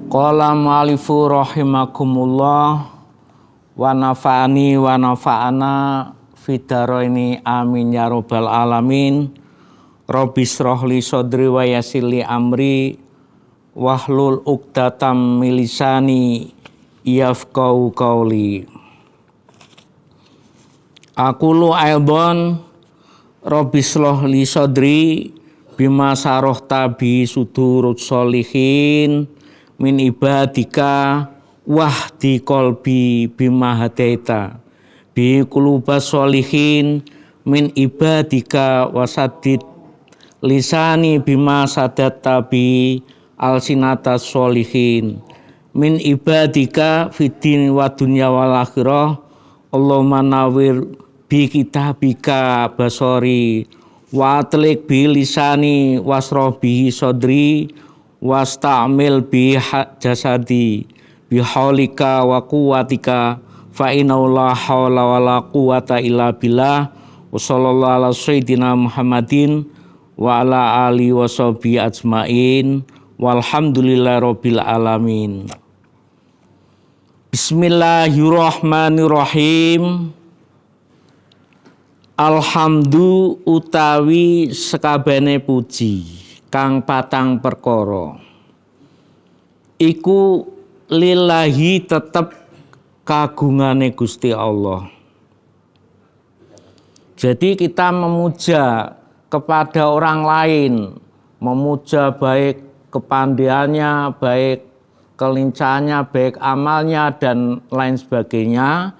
Qala mu'alifu rahimakumullah wa nafa'ani wa nafa'ana fidaraini amin ya rabbal alamin. Rabbi shrahli sodri wa yassirli amri wahlul uqdatam min lisani yafqahu qawli. Aqulu aidon Rabbi shrahli sodri bima sarohta bi sudurut sholihin min ibadika wahdi qalbi bima hadaita bi qulubas sholihin min ibadika wasadid lisani bima sadatta bi alsinatas sholihin min ibadika fiddin wa dunya wal akhirah. Allahumma nawwir bi kitabika basori wa atlik bi lisani wasroh bihi sodri wasta'mil bi jasadi bi haulika wa quwwatika fa inna la haula wala quwwata illa billah. Wa sallallahu ala sayyidina Muhammadin wa ala alihi wa sahbihi ajmain walhamdulillahi rabbil alamin. Bismillahirrahmanirrahim. Alhamdu utawi sekabene puji kang patang perkara iku lillahi tetep kagungane Gusti Allah. Jadi kita memuja kepada orang lain, memuja baik kepandaiannya, baik kelincahannya, baik amalnya dan lain sebagainya.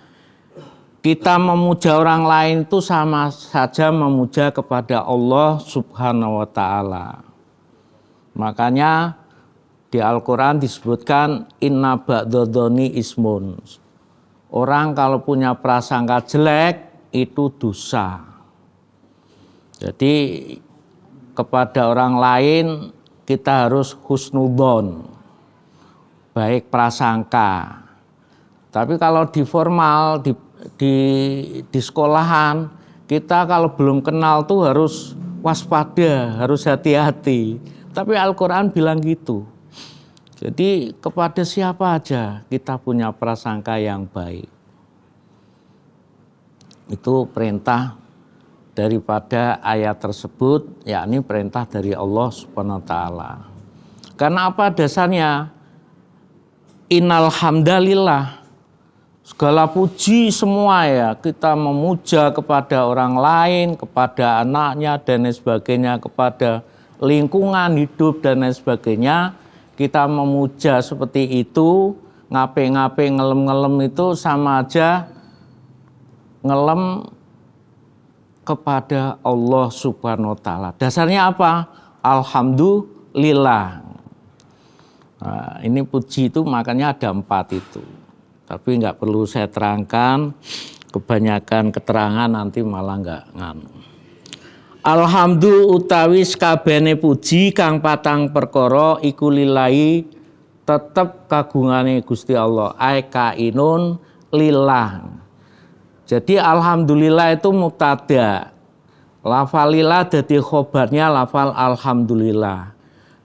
Kita memuja orang lain itu sama saja memuja kepada Allah Subhanahu wa ta'ala. Makanya di Al-Quran disebutkan inna ba'dadhoni ismun. Orang kalau punya prasangka jelek itu dosa. Jadi kepada orang lain kita harus husnudzon, baik prasangka. Tapi kalau di formal, di sekolahan, kita kalau belum kenal tuh harus waspada, harus hati-hati. Tapi Al-Quran bilang gitu. Jadi kepada siapa aja kita punya prasangka yang baik. Itu perintah daripada ayat tersebut, yakni perintah dari Allah Subhanahu wa ta'ala. Karena apa dasarnya? Innal hamdalillah. Segala puji semua ya, kita memuja kepada orang lain, kepada anaknya dan lain sebagainya, kepada lingkungan hidup dan lain sebagainya. Kita memuja seperti itu, ngape-ngape ngelem-ngelem itu sama aja ngelem kepada Allah Subhanahu wa ta'ala. Dasarnya apa? Alhamdulillah. Nah, ini puji itu makanya ada 4 itu. Tapi nggak perlu saya terangkan, kebanyakan keterangan nanti malah nggak nganu. Alhamdulillah utawi sakabehane puji kang patang perkara iku lillahi tetep kagungane Gusti Allah. Ai kainun lillah. Jadi alhamdulillah itu mubtada. Lafal lillah dadi khobarnya lafal alhamdulillah.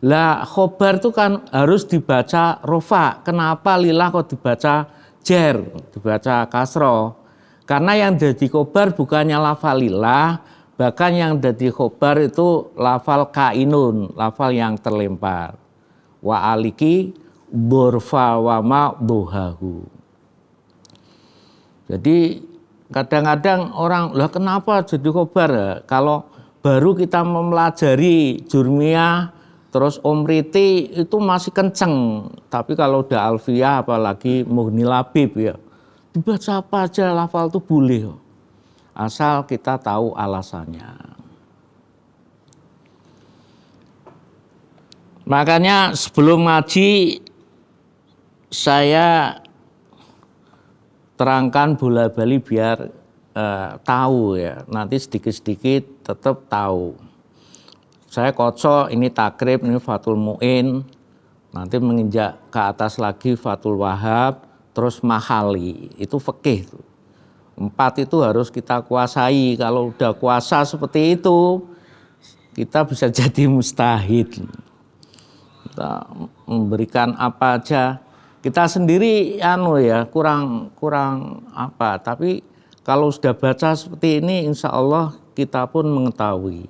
Lah khobar itu kan harus dibaca rofa. Kenapa lillah kok dibaca jer, dibaca kasroh? Karena yang jadi khobar bukannya lafal lillah, bahkan yang jadi khobar itu lafal kainun, lafal yang terlempar. Wa aliki burfa wa ma'duhahu. Jadi kadang-kadang orang, lah kenapa jadi khobar? Kalau baru kita mempelajari jurmiyah, terus Riti itu masih kenceng. Tapi kalau udah alfiyah apalagi Mughni Labib ya, dibaca apa aja lafal itu boleh. Asal kita tahu alasannya. Makanya sebelum ngaji saya terangkan bola bali biar tahu ya. Nanti sedikit-sedikit tetap tahu. Saya kocok ini takrib, ini Fathul Mu'in, nanti menginjak ke atas lagi Fathul Wahab, terus Mahali, itu fikih. 4 itu harus kita kuasai. Kalau udah kuasa seperti itu, kita bisa jadi mustahid. kita memberikan apa aja. Kita sendiri kurang apa, tapi kalau sudah baca seperti ini insya Allah kita pun mengetahui.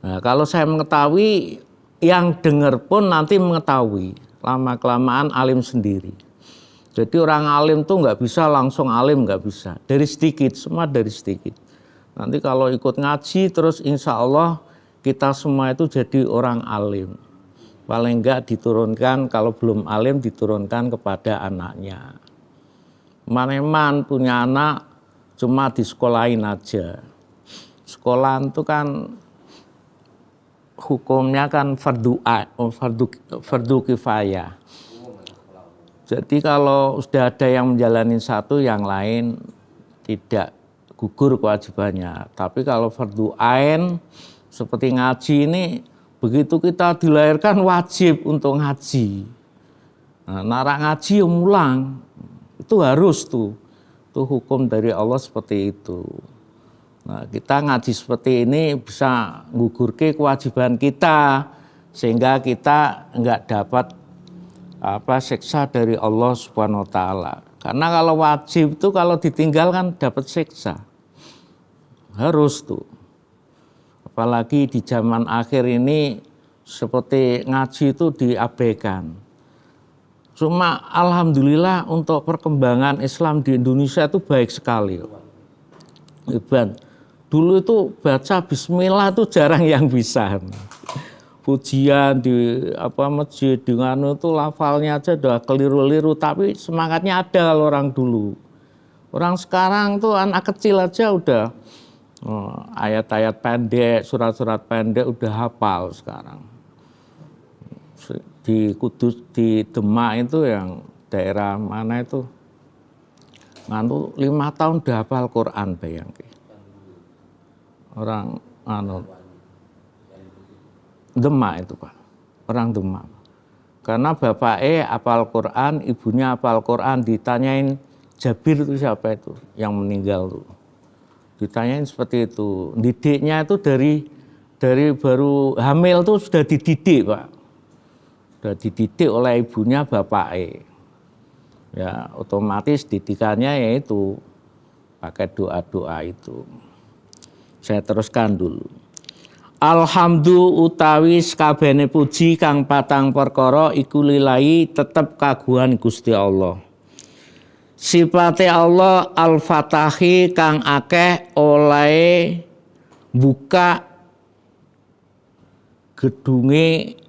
Nah, kalau saya mengetahui, yang dengar pun nanti mengetahui. Lama-kelamaan alim sendiri. Jadi orang alim tuh nggak bisa langsung alim, nggak bisa. Dari sedikit, semua dari sedikit. Nanti kalau ikut ngaji terus insya Allah kita semua itu jadi orang alim. Paling enggak diturunkan, kalau belum alim diturunkan kepada anaknya. Maneman punya anak cuma disekolahin aja. Sekolahan itu kan hukumnya kan fardu kifayah. Jadi kalau sudah ada yang menjalani satu, yang lain tidak gugur kewajibannya. Tapi kalau fardu ain seperti ngaji ini, begitu kita dilahirkan wajib untuk ngaji. Nah, narak ngaji yang mulang, itu harus tuh. Itu hukum dari Allah seperti itu. Nah, kita ngaji seperti ini bisa ngugurke kewajiban kita, sehingga kita enggak dapat siksa dari Allah Subhanahu wa taala. Karena kalau wajib itu kalau ditinggalkan dapat siksa. Harus tuh. Apalagi di zaman akhir ini seperti ngaji itu diabaikan. Cuma alhamdulillah untuk perkembangan Islam di Indonesia itu baik sekali. Iban, dulu itu baca bismillah itu jarang yang bisa. Pujian di masjid dengan itu lafalnya aja udah keliru-liru, tapi semangatnya ada kalau orang dulu. Orang sekarang tuh anak kecil aja udah ayat-ayat pendek, surat-surat pendek udah hafal sekarang. Di Kudus, di Demak itu yang daerah mana itu, 5 tahun udah hafal Quran, bayangke. Orang Demak itu Pak, orang Demak. Karena bapaknya hafal Quran, ibunya hafal Quran, ditanyain Jabir itu siapa itu yang meninggal tuh. Ditanyain seperti itu. Didiknya itu dari baru hamil tuh sudah dididik Pak. Sudah dididik oleh ibunya bapaknya. Ya otomatis didikannya yaitu pakai doa-doa itu. Saya teruskan dulu. Alhamdu utawi sakabehane puji kang patang perkara iku lillahi tetep kagungan Gusti Allah. Sifate Allah Al-Fatahi kang akeh oleh buka gedunge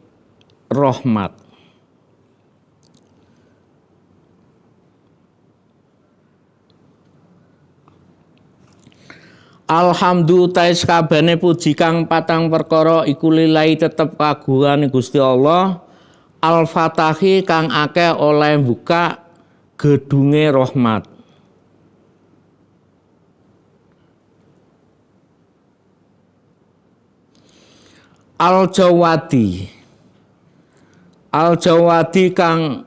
rahmat. Alhamdu tais kabane puji kang patang perkara iku lillahi tetep kagungan Gusti Allah. Al-Fatahi kang akeh oleh buka gedunge rahmat. Al-Jawadi. Al-Jawadi kang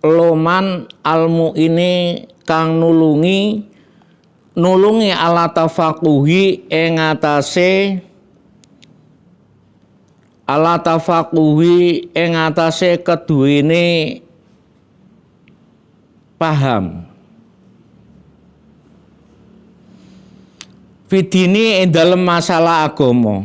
loman al-mu'ini kang nulungi ala tafaquhi ing atase keduwene paham. Fidini ing dalem masalah agama.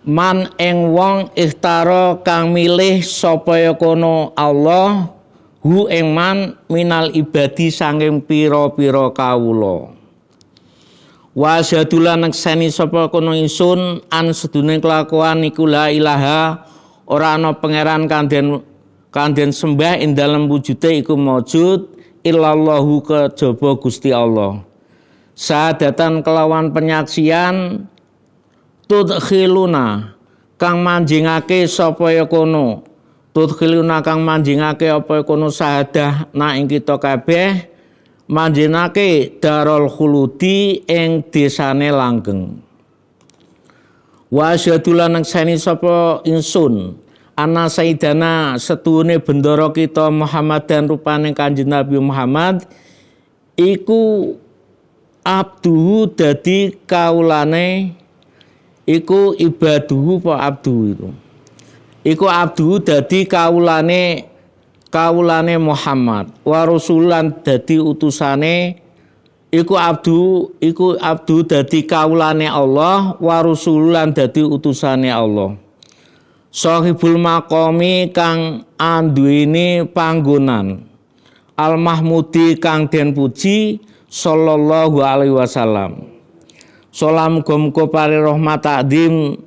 Man ing wong ikhtara kang milih sapa kono Allah hu ing man minal ibadi sanging pira-pira kawula. Wa syadulan nekseni sapa kono ingsun an sedune kelakuan iku la ilaha ora ana pangeran kandhen sembah ing dalem wujude iku maujud illallahu kejaba Gusti Allah. Sadatan kelawan penyaksian tudkhiluna kang manjingake sapa ya kono. Tudkhiluna kang manjingake apa kono sahadah na ing kita kabeh manjingake darul khuludi ing desane langgeng. Wa syadulan nekseni sapa ingsun ana sayyidana setuhune bendara kita Muhammad dan rupane Kanjeng Nabi Muhammad iku abduhu dadi kaulane iku ibaduhu pa abdu itu. iku abdu dadi kawulane Muhammad, wa rasulan dadi utusane, iku abdu dadi kawulane Allah, wa rasulan dadi utusane Allah. Sahibul maqami kang anduweni panggonan, al mahmudi kang den puji, sallallahu alaihi wasallam. Salam gomko paring rahmat takdim,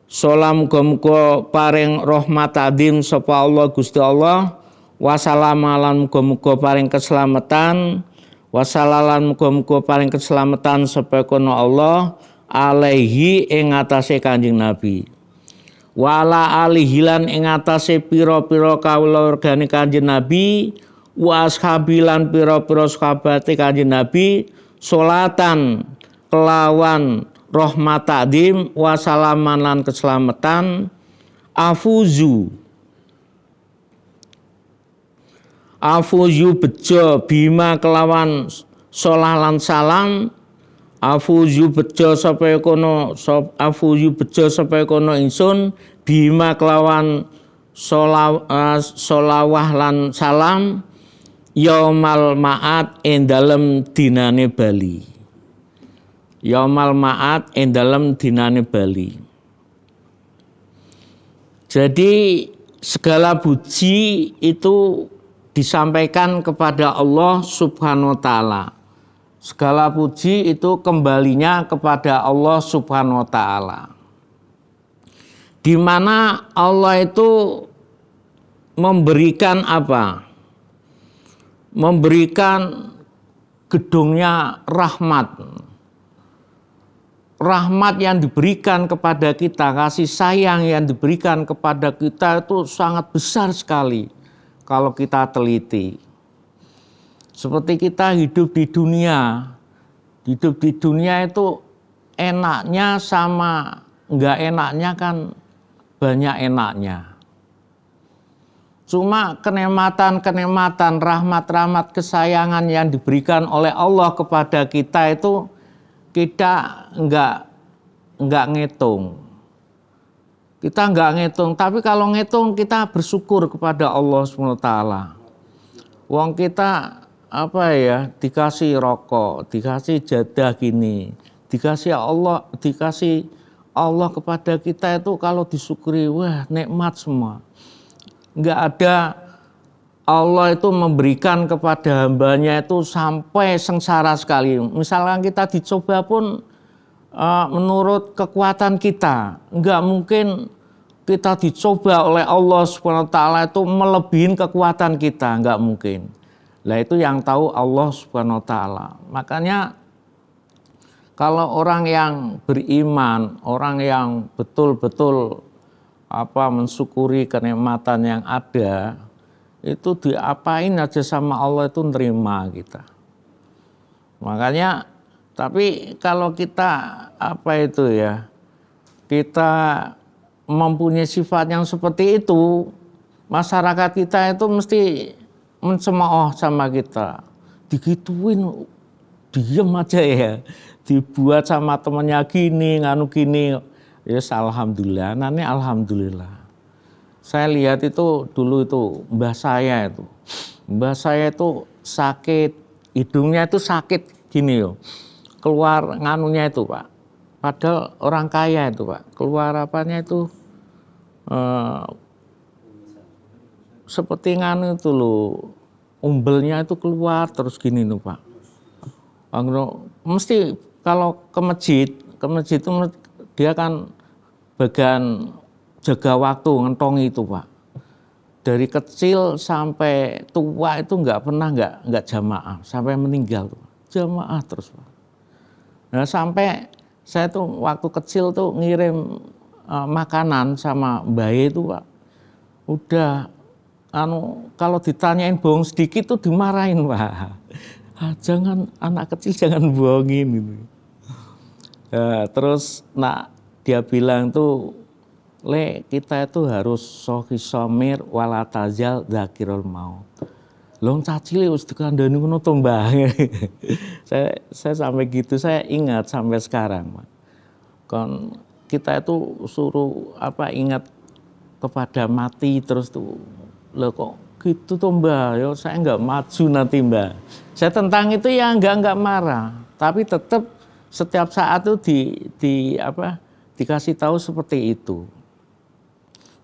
salam gomko paring rahmat takdim sapa Allah Gusti Allah, wasalam lan muga-muga paring keselamatan, wasalalan muga-muga paring keselamatan sapa kono Allah alaihi ing atase Kanjeng Nabi. Wala alihi lan ing atase pira-pira kawulargane Kanjeng Nabi, wa ashabilan pira-pira sahabate Kanjeng Nabi, salatan kelawan rahmat takdim, wa salaman lan keselamatan, afuzu bejo bima kelawan sholah lan salam, afuzu bejo sapa kono ingsun bima kelawan sholawah lan salam, yaumal ma'ad ing dalem dinane bali. Yaumal ma'ad ing dalem dinane bali. Jadi segala puji itu disampaikan kepada Allah Subhanahu wa taala. Segala puji itu kembalinya kepada Allah Subhanahu wa taala. Di mana Allah itu memberikan apa? Memberikan gedungnya rahmat. Rahmat yang diberikan kepada kita, kasih sayang yang diberikan kepada kita itu sangat besar sekali kalau kita teliti. Seperti kita hidup di dunia itu enaknya sama enggak enaknya kan banyak enaknya. Cuma kenikmatan, rahmat-rahmat, kesayangan yang diberikan oleh Allah kepada kita itu kita enggak ngitung. Kita enggak ngitung, tapi kalau ngitung kita bersyukur kepada Allah SWT. Wong kita dikasih rokok, dikasih jadah gini, dikasih Allah kepada kita itu kalau disyukuri, wah nikmat semua. Enggak ada Allah itu memberikan kepada hambanya itu sampai sengsara sekali. Misalkan kita dicoba pun menurut kekuatan kita, enggak mungkin kita dicoba oleh Allah SWT itu melebihi kekuatan kita, enggak mungkin. Lah itu yang tahu Allah Subhanahu wa taala. Makanya kalau orang yang beriman, orang yang betul-betul mensyukuri kenikmatan yang ada, itu diapain aja sama Allah itu nerima kita. Makanya tapi kalau kita kita mempunyai sifat yang seperti itu, masyarakat kita itu mesti mencemooh sama kita, digituin diem aja ya, dibuat sama temennya gini, nganu gini, ya alhamdulillah, nanti alhamdulillah. Saya lihat itu dulu itu mbah saya itu sakit, hidungnya itu sakit gini yo, keluar nganunya itu Pak, padahal orang kaya itu Pak, keluar apanya itu seperti nganu itu loh, umbelnya itu keluar terus gini loh Pak. Mesti kalau ke masjid itu dia kan bagian jaga waktu ngentongi itu Pak. Dari kecil sampai tua itu nggak pernah nggak jamaah sampai meninggal tuh, jamaah terus Pak. Nah sampai saya tuh waktu kecil tuh ngirim makanan sama Mbak itu Pak, udah kalau ditanyain bohong sedikit tuh dimarahin Pak. Jangan anak kecil jangan bohongin gitu. Terus dia bilang tuh, Le kita itu harus sohis-somir walatazal dzakirul maut. Long cacile wis dikandani ngono to Mbah. Saya sampai gitu saya ingat sampai sekarang Pak. Kon kita itu suruh ingat kepada mati terus tuh. Loh kok gitu tuh Mbak, ya saya nggak maju nanti Mbak. Saya tentang itu ya nggak marah, tapi tetap setiap saat tuh dikasih tahu seperti itu.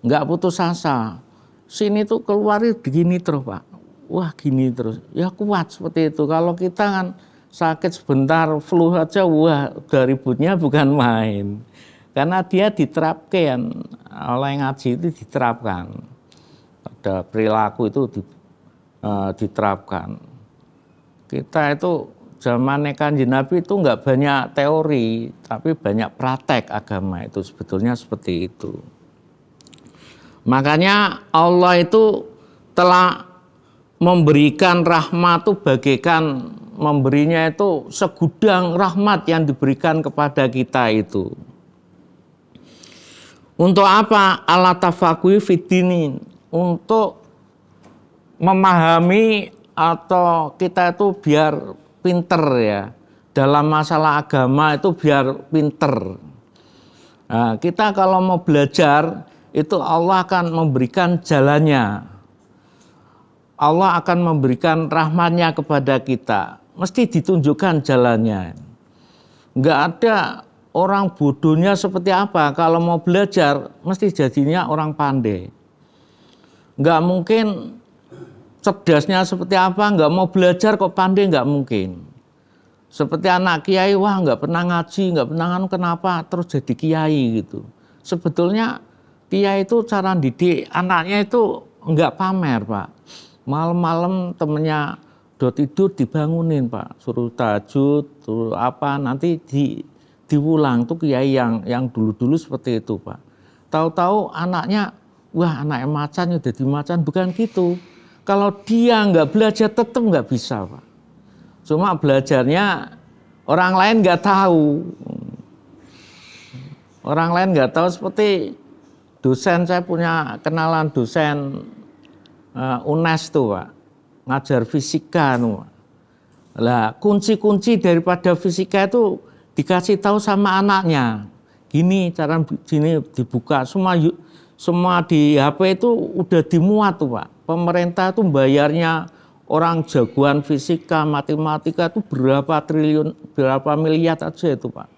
Nggak putus asa. Sini tuh keluar begini terus Pak. Wah gini terus. Ya kuat seperti itu. Kalau kita kan sakit sebentar, flu aja, wah udah ributnya bukan main. Karena dia diterapkan, oleh ngaji itu diterapkan. Ada perilaku itu diterapkan. Kita itu zaman Kanjeng Nabi itu nggak banyak teori, tapi banyak praktek agama itu sebetulnya seperti itu. Makanya Allah itu telah memberikan rahmat itu bagaikan memberinya itu segudang rahmat yang diberikan kepada kita itu. Untuk apa? Ala tafaqquhi fiddin, untuk memahami atau kita itu biar pinter ya. Dalam masalah agama itu biar pinter. Nah, kita kalau mau belajar itu Allah akan memberikan jalannya. Allah akan memberikan rahmatnya kepada kita. Mesti ditunjukkan jalannya. Enggak ada orang bodohnya seperti apa. Kalau mau belajar, mesti jadinya orang pandai. Enggak mungkin cerdasnya seperti apa, enggak mau belajar kok pandai, enggak mungkin. Seperti anak kiai, wah enggak pernah ngaji, enggak pernah kenapa terus jadi kiai gitu. Sebetulnya kiai itu cara didik anaknya itu enggak pamer Pak. Malam-malam temennya udah tidur dibangunin Pak, suruh tahajud, suruh apa, nanti diulang tuh kiai yang dulu-dulu seperti itu Pak. Tahu-tahu anaknya, wah anaknya macan udah dimacan, bukan gitu. Kalau dia nggak belajar tetap nggak bisa Pak. Cuma belajarnya orang lain nggak tahu. Orang lain nggak tahu, seperti dosen, saya punya kenalan dosen UNES tuh Pak, ngajar fisika tuh. Lah kunci-kunci daripada fisika itu dikasih tahu sama anaknya. Gini cara gini dibuka, semua di HP itu udah dimuat tuh Pak. Pemerintah tuh bayarnya orang jagoan fisika, matematika itu berapa triliun, berapa miliar aja itu Pak.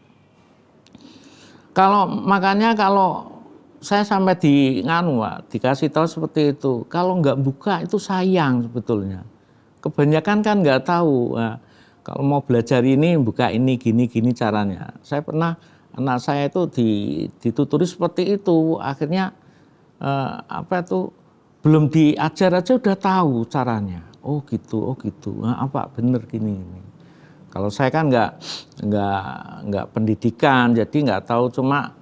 Makanya kalau saya sampai dikasih tahu seperti itu. Kalau nggak buka itu sayang sebetulnya. Kebanyakan kan nggak tahu. Nah, kalau mau belajar ini buka ini gini caranya. Saya pernah anak saya itu dituturi seperti itu. Akhirnya belum diajar aja udah tahu caranya. Oh gitu. Nah, apa bener gini. Kalau saya kan nggak pendidikan, jadi nggak tahu, cuma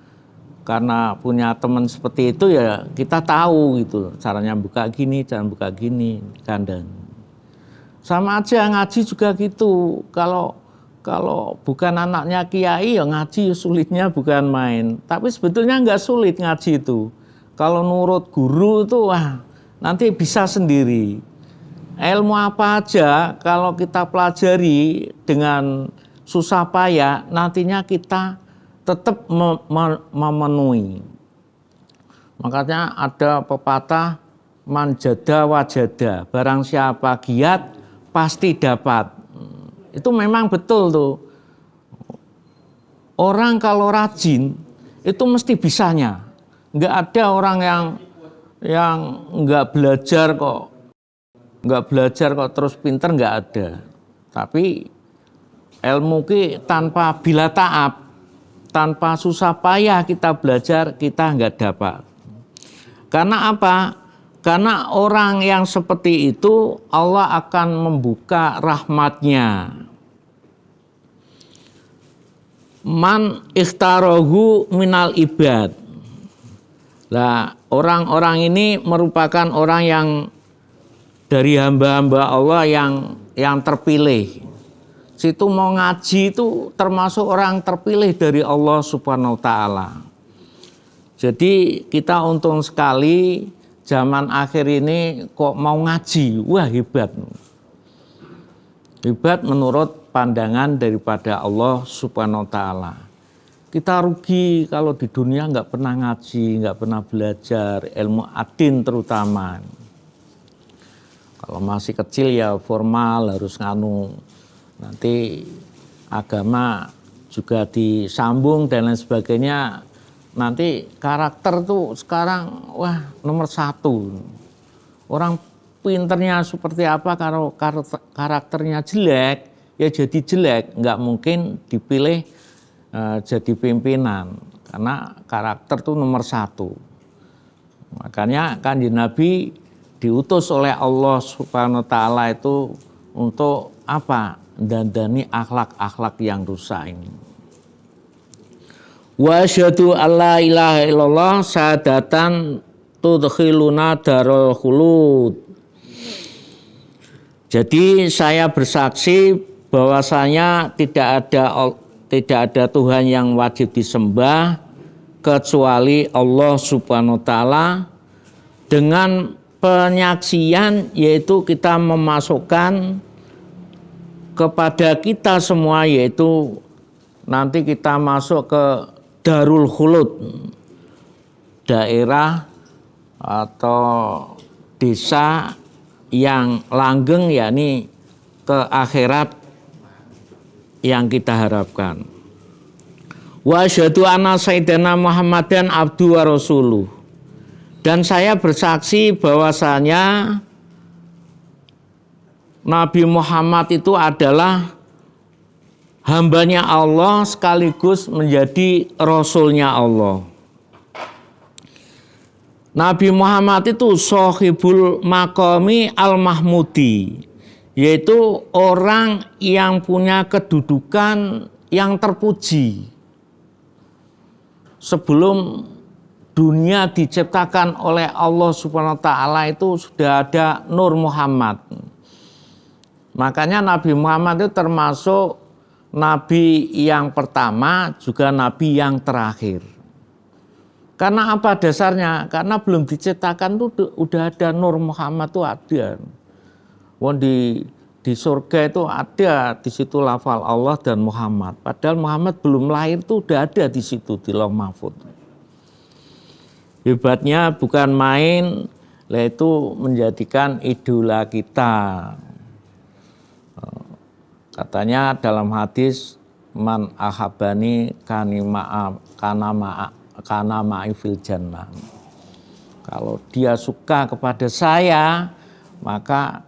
karena punya teman seperti itu ya kita tahu gitu caranya buka gini, cara buka gini, kandan. Sama aja ngaji juga gitu. Kalau bukan anaknya kiai ya ngaji sulitnya bukan main. Tapi sebetulnya nggak sulit ngaji itu. Kalau nurut guru itu wah nanti bisa sendiri. Ilmu apa aja kalau kita pelajari dengan susah payah, nantinya kita tetap memenuhi. Makanya ada pepatah manjada wajada, barang siapa giat pasti dapat. Itu memang betul tuh. Orang kalau rajin itu mesti bisanya. Enggak ada orang yang enggak belajar kok terus pinter, enggak ada. Tapi ilmu ki tanpa bila ta'ab, tanpa susah payah kita belajar, kita enggak dapat. Karena apa? Karena orang yang seperti itu Allah akan membuka rahmatnya. Man ikhtarahu minal ibad. Lah, orang-orang ini merupakan orang yang dari hamba-hamba Allah yang terpilih. Situ mau ngaji itu termasuk orang terpilih dari Allah Subhanahu wa taala. Jadi kita untung sekali zaman akhir ini kok mau ngaji. Wah hebat. Hebat menurut pandangan daripada Allah Subhanahu wa taala. kita rugi kalau di dunia nggak pernah ngaji, nggak pernah belajar ilmu adin terutama. Kalau masih kecil ya formal harus nganu, nanti agama juga disambung dan lain sebagainya. Nanti karakter tuh sekarang wah nomor 1. Orang pinternya seperti apa, kalau karakternya jelek ya jadi jelek, nggak mungkin dipilih jadi pimpinan, karena karakter itu nomor 1. Makanya Kanjeng Nabi diutus oleh Allah Subhanahu wa taala itu untuk apa? Dandani akhlak-akhlak yang rusak ini. Wa asyhadu alla ilaha illallah syahadatan tudkhiluna darul khulud. Jadi saya bersaksi bahwasanya tidak ada Tuhan yang wajib disembah kecuali Allah Subhanahu wa taala, dengan penyaksian yaitu kita memasukkan kepada kita semua, yaitu nanti kita masuk ke Darul Khulud, daerah atau desa yang langgeng, yakni ke akhirat yang kita harapkan. Wa asyhadu anna sayyidina Muhammadan abdu wa rasuluh. Dan saya bersaksi bahwasanya Nabi Muhammad itu adalah hambanya Allah sekaligus menjadi rasulnya Allah. Nabi Muhammad itu sohibul maqami al-mahmudi, yaitu orang yang punya kedudukan yang terpuji. Sebelum dunia diciptakan oleh Allah Subhanahu wa taala itu sudah ada Nur Muhammad. Makanya Nabi Muhammad itu termasuk nabi yang pertama, juga nabi yang terakhir. Karena apa dasarnya? Karena belum diciptakan tuh udah ada Nur Muhammad tuh ada. Wong di surga itu ada, di situ lafal Allah dan Muhammad. Padahal Muhammad belum lahir tuh udah ada di situ di Lauh Mahfuz. Hebatnya bukan main, yaitu menjadikan idola kita. Katanya dalam hadis, man ahabani kana ma'i fil jannah. Kalau dia suka kepada saya, maka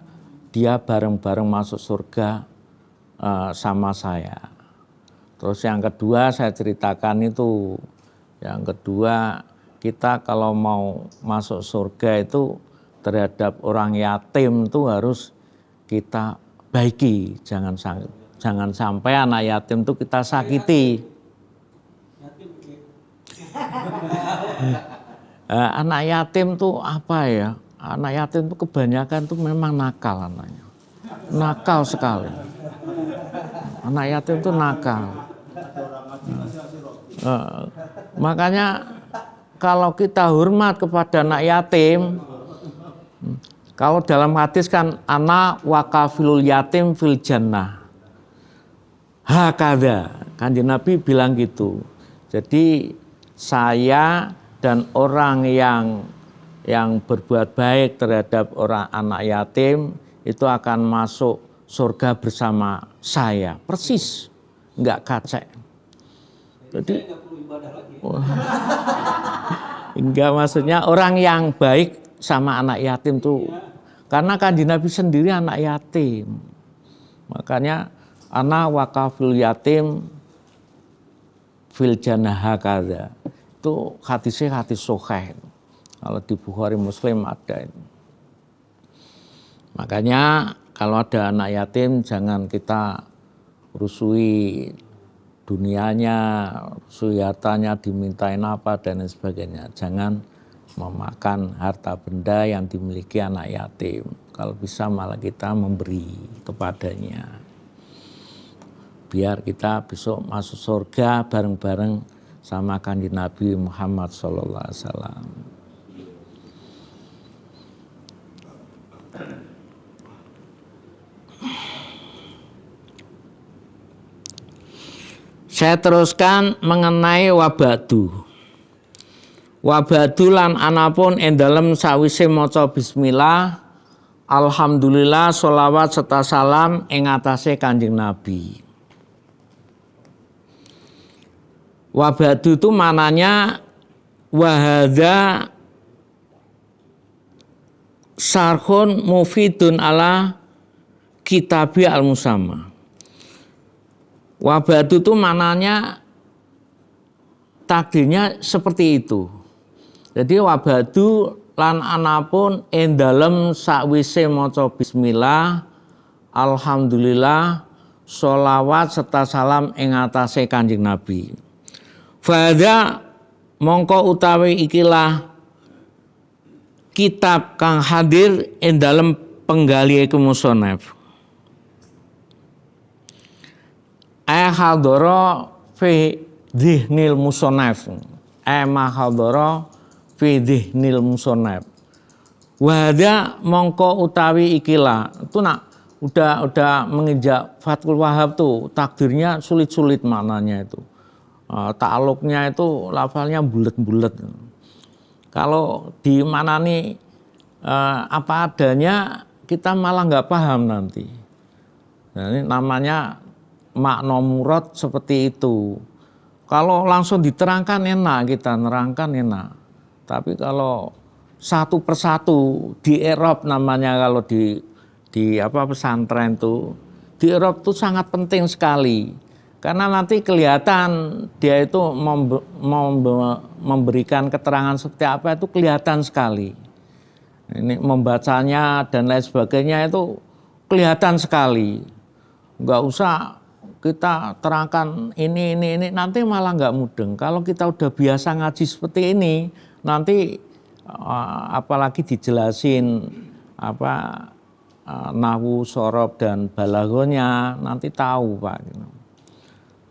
dia bareng-bareng masuk surga sama saya. Terus yang kedua saya ceritakan itu, yang kedua kita kalau mau masuk surga itu terhadap orang yatim itu harus kita baiki, jangan sampai anak yatim itu kita sakiti. Anak yatim tuh apa ya? Anak yatim tuh kebanyakan tuh memang nakal anaknya, nakal sekali. Anak yatim tuh nakal. Makanya kalau kita hormat kepada anak yatim, kalau dalam hadis kan ana wakafilul yatim fil jannah. Hakada, Kanjeng Nabi bilang gitu. Jadi saya dan orang yang berbuat baik terhadap orang anak yatim itu akan masuk surga bersama saya, persis, enggak kacek. Jadi enggak, maksudnya orang yang baik sama anak yatim tuh, karena Kanjeng Nabi sendiri anak yatim. Makanya ana wakafil yatim fil jannah hakadha. Itu hadisnya hadis sahih. Kalau di Bukhari Muslim ada itu. Makanya kalau ada anak yatim jangan kita rusui dunianya, suyatanya dimintain apa dan lain sebagainya. Jangan memakan harta benda yang dimiliki anak yatim. Kalau bisa malah kita memberi kepadanya. Biar kita besok masuk surga bareng-bareng sama Kanjeng Nabi Muhammad sallallahu alaihi wasallam. Saya teruskan mengenai wabadu. Wabadu lan anapun ing dalem sawise maca bismillah, alhamdulillah, sholawat serta salam ing atase Kanjeng Nabi. Wabadu itu mananya wahada sarhun mufidun ala kitabi al-musamma. Wabadu itu mananya takdirnya seperti itu. Jadi wabadu lan anapun ing dalem sakwise maca bismillah, alhamdulillah, sholawat serta salam ing atase Kanjeng Nabi. Fadha mongko utawi ikilah kitab kang hadir ing dalem penggalihe musannaf. Hadara fi dhihnil musannaf. Hadara fi dhihnil musannaf. Wahada mongko utawi ikilah. Itu nak udah menginjak Fathul Wahhab tuh takdirnya sulit-sulit maknanya itu. Ta'aluknya itu lafalnya bulet-bulet. Kalau di mana nih apa adanya kita malah nggak paham nanti. Nah, ini namanya makna murad seperti itu. Kalau langsung diterangkan enak, kita nerangkan enak. Tapi kalau satu persatu di i'rab namanya, kalau di pesantren itu di i'rab itu sangat penting sekali. Karena nanti kelihatan dia itu memberikan keterangan seperti apa itu kelihatan sekali. Ini membacanya dan lain sebagainya itu kelihatan sekali. Enggak usah kita terangkan ini nanti malah enggak mudeng. Kalau kita udah biasa ngaji seperti ini, nanti apalagi dijelasin nahwu, shorob dan balaghonya nanti tahu Pak.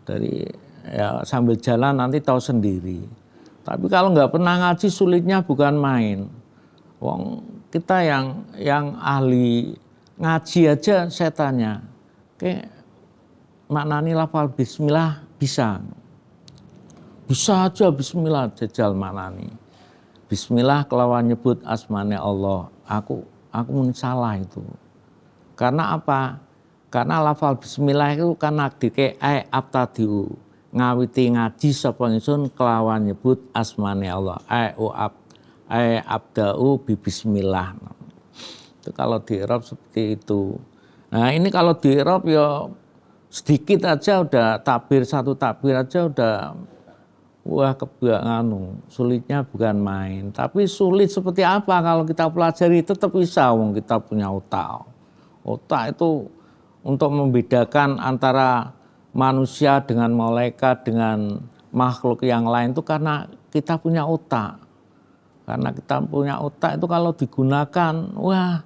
Dari ya sambil jalan nanti tahu sendiri. Tapi kalau nggak pernah ngaji sulitnya bukan main. Wong kita yang ahli ngaji aja saya tanya, maknani lafal bismillah bisa aja bismillah jajal maknani. Bismillah kelawan nyebut asmane Allah. Aku muni salah itu. Karena apa? Karena lafal bismillah itu kan dike abtadiu ngawiti ngaji sapa ingsun kelawan nyebut asmane Allah. Abda'u bi bismillah. Itu kalau di i'rab seperti itu. Nah, ini kalau di i'rab ya sedikit aja udah satu takbir aja udah wah sulitnya bukan main. Tapi sulit seperti apa kalau kita pelajari tetap bisa wong kita punya otak. Otak itu untuk membedakan antara manusia dengan malaikat dengan makhluk yang lain itu karena kita punya otak. Karena kita punya otak itu kalau digunakan, wah,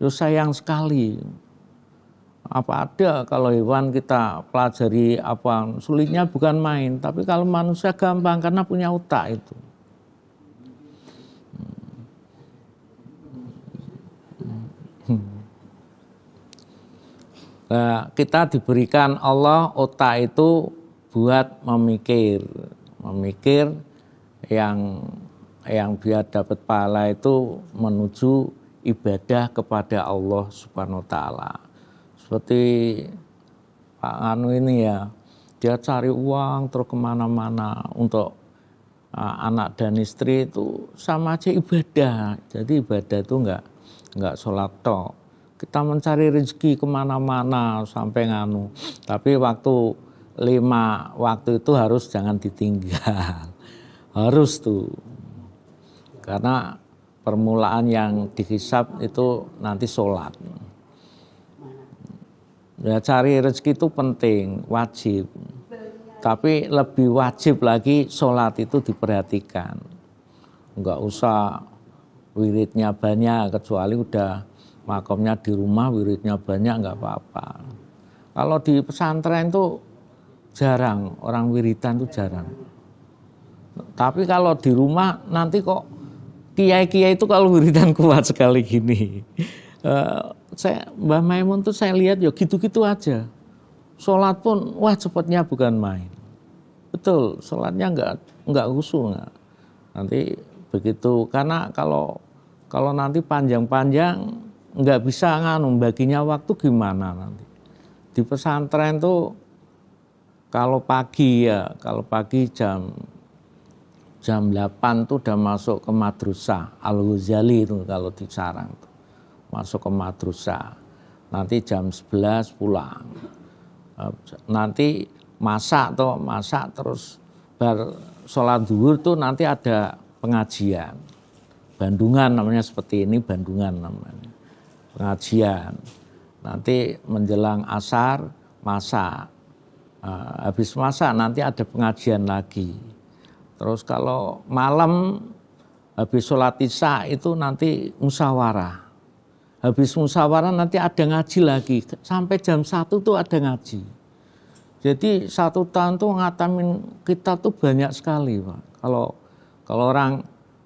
ya sayang sekali. Apa ada kalau hewan kita pelajari apa sulitnya bukan main, tapi kalau manusia gampang karena punya otak itu. Nah, kita diberikan Allah otak itu buat memikir yang biar dapat pahala itu menuju ibadah kepada Allah Subhanahu wa taala. Seperti Pak Anu ini ya, dia cari uang terus kemana-mana untuk anak dan istri itu sama aja ibadah. Jadi ibadah itu enggak sholat tok. Kita mencari rezeki kemana-mana sampai nganu. Tapi waktu 5 waktu itu harus jangan ditinggal. Harus tuh. Karena permulaan yang dihisab itu nanti sholat. Ya cari rezeki itu penting, wajib. Tapi lebih wajib lagi sholat itu diperhatikan. Enggak usah wiridnya banyak kecuali udah makomnya di rumah, wiridnya banyak nggak apa-apa. Kalau di pesantren itu jarang, orang wiridan itu jarang. Tapi kalau di rumah nanti kok kiai-kiai itu kalau wiridan kuat sekali gini. Mbah Maimun tuh saya lihat ya gitu-gitu aja. Sholat pun wah cepatnya bukan main. betul, sholatnya nggak khusyuk. Nanti begitu, karena kalau nanti panjang-panjang nggak bisa baginya waktu gimana nanti. Di pesantren tuh kalau pagi jam 8 tuh udah masuk ke madrasah Al-Ghazali itu kalau di Sarang tuh. Masuk ke madrasah. Nanti jam 11 pulang. Nanti masak terus sholat zuhur tuh nanti ada pengajian. Bandungan namanya, seperti ini Bandungan namanya. Pengajian. Nanti menjelang asar masak. Habis masak nanti ada pengajian lagi. Terus kalau malam habis sholat isya itu nanti musyawarah. Habis musyawarah nanti ada ngaji lagi. Sampai jam 1 tuh ada ngaji. Jadi 1 tahun tuh ngatamin kita tuh banyak sekali, Pak. Kalau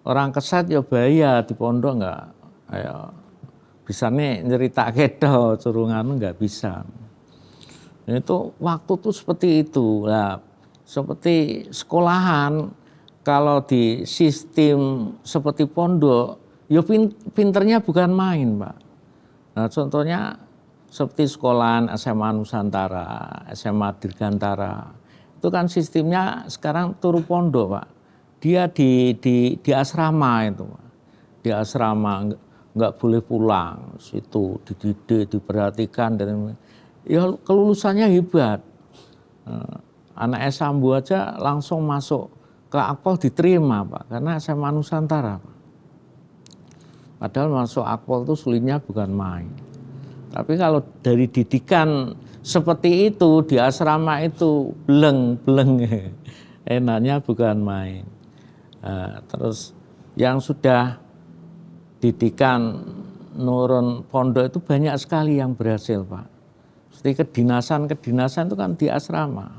orang keset ya bahaya di pondok enggak. Ayo bisa nih nyerita kedo curungan enggak bisa. Itu waktu tuh seperti itu. Nah, seperti sekolahan kalau di sistem seperti pondok, ya pinternya bukan main, Pak. Nah, contohnya seperti sekolahan SMA Nusantara, SMA Dirgantara, itu kan sistemnya sekarang turu pondok, Pak. Dia di asrama itu, Pak. Di asrama nggak boleh pulang, situ dididik, diperhatikan, dan ya kelulusannya hebat. Anak Sambo aja langsung masuk ke Akpol diterima, Pak, karena SMA Nusantara, Pak. Padahal masuk Akpol itu sulitnya bukan main. Tapi kalau dari didikan seperti itu di asrama itu beleng enaknya bukan main. Terus yang sudah didikan nurun pondok itu banyak sekali yang berhasil, Pak. Seperti kedinasan itu kan di asrama,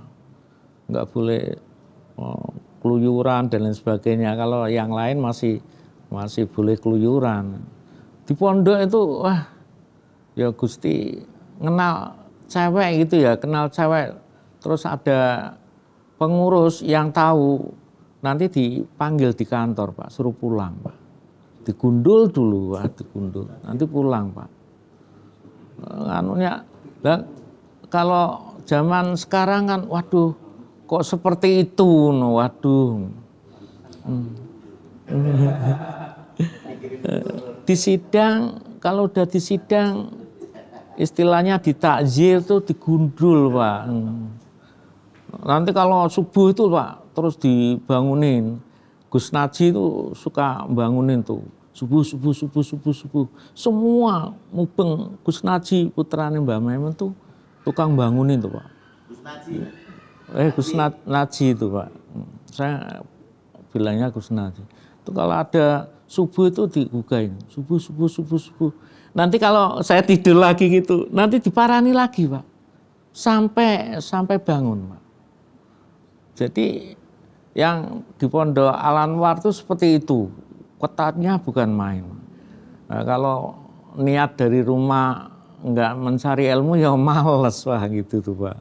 nggak boleh keluyuran dan lain sebagainya. Kalau yang lain masih boleh keluyuran. Di pondok itu wah, ya Gusti kenal cewek gitu ya, kenal cewek. Terus ada pengurus yang tahu, nanti dipanggil di kantor, Pak, suruh pulang, Pak. Digundul dulu, digundul, nanti pulang, Pak. Kalau zaman sekarang kan, waduh, kok seperti itu, waduh. Di sidang, kalau udah di sidang, istilahnya ditakzir tuh digundul, Pak. Nanti kalau subuh itu, Pak, terus dibangunin. Gus Naji itu suka bangunin tuh. Subuh. Semua mubeng Gus Naji, putrane Mbak Maimun tuh tukang bangunin tuh, Pak. Gus Naji? Gus Naji itu, Pak. Saya bilangnya Gus Naji. Itu kalau ada subuh itu digugain. Subuh. Nanti kalau saya tidur lagi gitu, nanti diparani lagi, Pak. Sampai bangun, Pak. Jadi yang di Pondok Al-Anwar itu seperti itu, ketatnya bukan main. Nah, kalau niat dari rumah nggak mencari ilmu ya males, Wah, gitu tuh, Pak.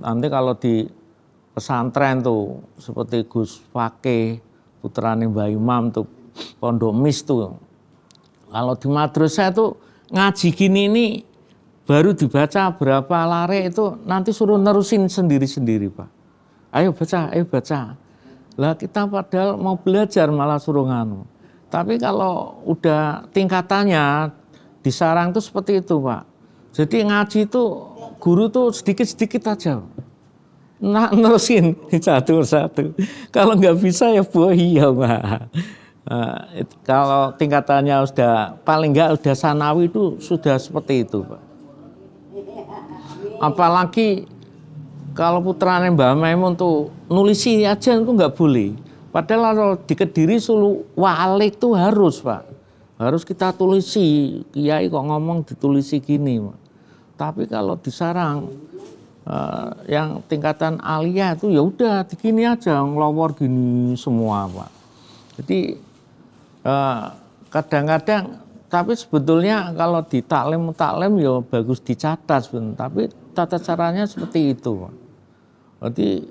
Nanti kalau di pesantren tuh seperti Gus Fakih, putrane Mbah Imam tuh, Pondok Mis tuh. Kalau di madrasah tuh ngaji gini ini baru dibaca berapa lare itu nanti suruh nerusin sendiri-sendiri, Pak. Ayo baca. Lah kita padahal mau belajar malah suruh nganu. Tapi kalau udah tingkatannya di sarang tuh seperti itu, Pak. Jadi ngaji itu guru tuh sedikit-sedikit aja. Nah, nerusin satu persatu. Kalau nggak bisa ya iya, Pak. Kalau tingkatannya sudah paling nggak udah sanawi itu sudah seperti itu, Pak. Apalagi kalau putranya Mbah Maimun tuh nulisi aja itu nggak boleh. Padahal kalau di Kediri sulu walik tuh harus, Pak. Harus kita tulisi. Kiai kok ngomong ditulisi gini, Pak. Tapi kalau di sarang yang tingkatan aliyah itu ya udah begini aja ngelowor gini semua, Pak. Jadi kadang-kadang, tapi sebetulnya kalau di taklim ya bagus dicatat sebenarnya. Tapi tata caranya seperti itu, Pak. Berarti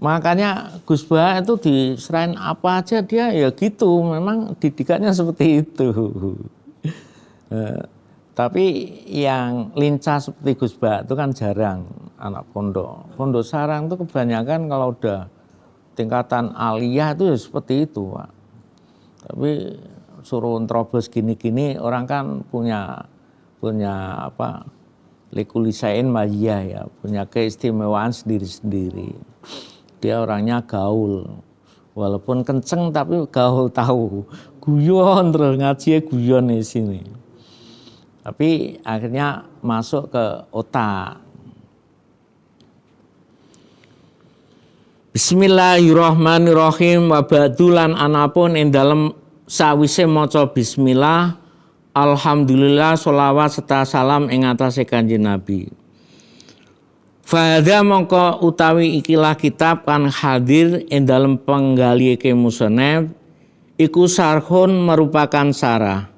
Makanya Gus Bah itu diserahin apa aja dia ya gitu, memang didikannya seperti itu. Tapi yang lincah seperti Gus Bah itu kan jarang anak pondok. Pondok sarang itu kebanyakan kalau udah tingkatan aliyah itu ya seperti itu, Pak. Tapi suruh terobos gini-gini orang kan punya apa? Likulisain majiyah ya, punya keistimewaan sendiri-sendiri. Dia orangnya gaul, walaupun kenceng tapi gaul tahu, guyon terus ngaji guyon di sini. Tapi akhirnya masuk ke otak. Bismillahirrahmanirrahim. Wa ba'dulan anapun ing dalem sawise maca bismillah, alhamdulillah sholawat serta salam ing atase Kanjeng Nabi. Fahadha mongko utawi ikilah kitab kan hadir ing dalem penggalike musannaf iku sarhun merupakan sarah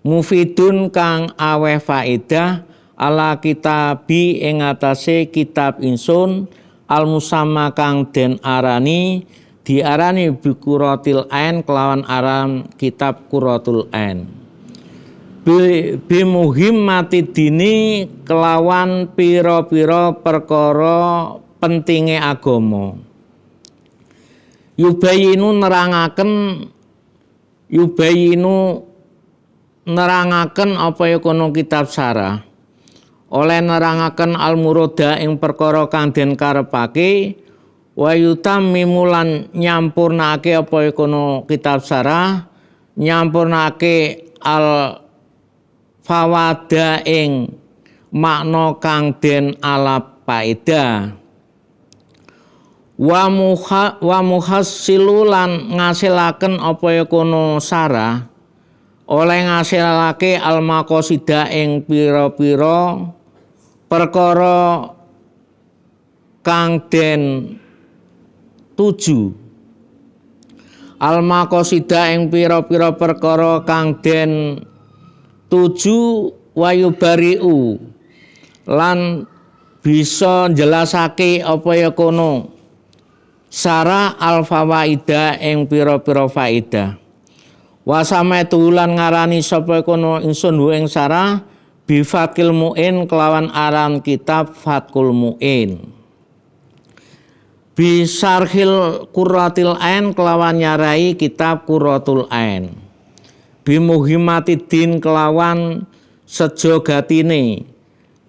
mufidun kang aweh faedah ala kitabi ing atase kitab insun al musamma kang den arani diarani bi Qurratul Ain kelawan aran kitab Qurratul Ain. Bi muhimmati dini kelawan pira-pira perkara pentinge agama. Yubayinu nerangaken apa ya kono kitab sarah. Oleh nerangaken al-murada ing perkara kang den karepake wa yutammimu lan nyampurnake apa ya kono kitab sarah nyampurnake al fawada ing makna kang den alap faedah wa muhassilu lan ngasilaken apa ya kono sarah oleh ngasilake al maqasida ing pira-pira perkara kang den tuju al maqasida ing pira-pira perkara kang den tuju wayubariu lan bisa jelasake apa ya kono sarah al fawaida ing pira-pira faedah wa samaitu lan ngarani sapa kono ingsun ing sarah bi Fathul Muin kelawan aran kitab Fathul Muin bi Syarhil Qurratul Ain kelawan nyarai kitab Qurratul Ain bi muhimmati din kelawan sejogatine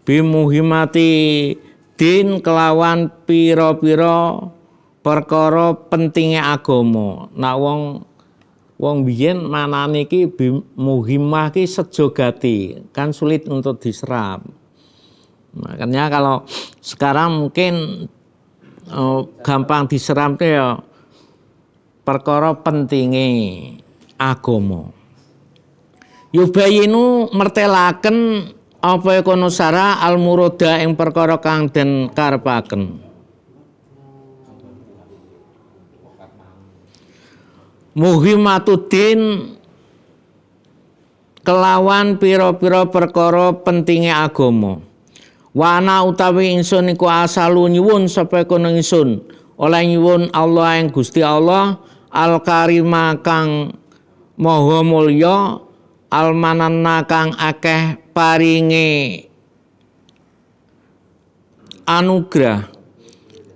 bi muhimmati din kelawan pira-pira perkara pentinge agama. Nah wong biyen manane iki muhimmah ki sejogati kan sulit untuk diserap. Makanya kalau sekarang mungkin gampang diserap ya perkara pentinge agama. Yubayinu mertelaken apa kono sara al murada ing perkara kang den karepaken. Muhimmatuddin kelawan pira-pira perkara pentinge agama. Wa ana utawi ingsun iku asalu nyuwun sapa kono ingsun oleh nyuwun Allah ing Gusti Allah al karima kang maha mulya al mananna kang akeh paringe anugrah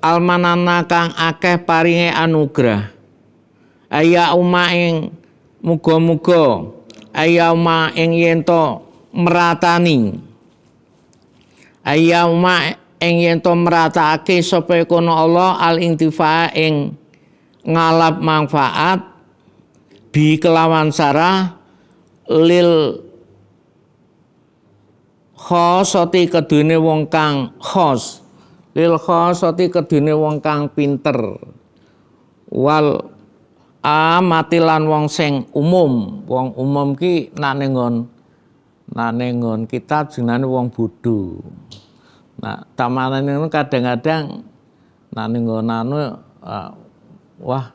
al mananna kang akeh paringe anugrah aya uma ing muga-muga aya uma ing yento meratani aya uma ing yento meratakake sapa kono Allah al intifa ing ngalap manfaat bi kelawan sarah lil khosati kedune wong kang khos lil khosati kedune wong kang pinter wal amatilan wong sing umum. Wong umum ki nak nenggon kitab jenenge wong bodho. Nah, tamanan itu kadang-kadang nak nenggon wah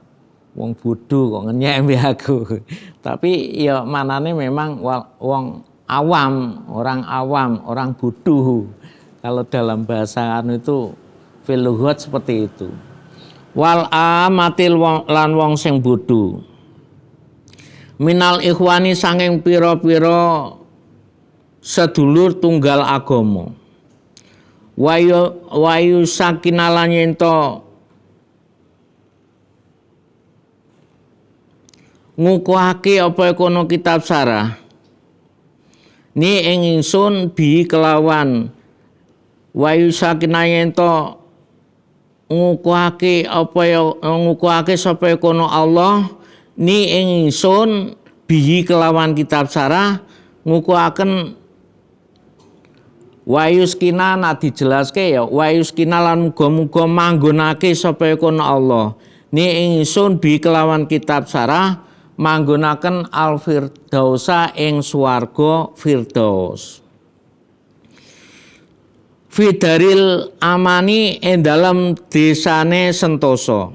wong bodho kok ngenyek mbek aku. Tapi ya manane memang wong awam, orang bodoh. Kalau dalam bahasa itu fil lughat seperti itu. wal amatil lan wong sing bodho minal ikhwani sanging pira-pira sedulur tunggal agama wayu sakinalan yento ngukuhake apa kono kitab sarah ni ing ingsun bi kelawan wayu sakinah yento ngukuhake apa ya ngukuhake sapa kono Allah ni ing ingsun bi kelawan kitab sarah ngukuhaken wayuskina nak dijelaske ya wayuskina lan muga-muga manggonake sapa kono Allah ni ingsun bi kelawan kitab sarah manggonaken al firdausa ing swarga firdaus fidaril amani ing dalem desane sentosa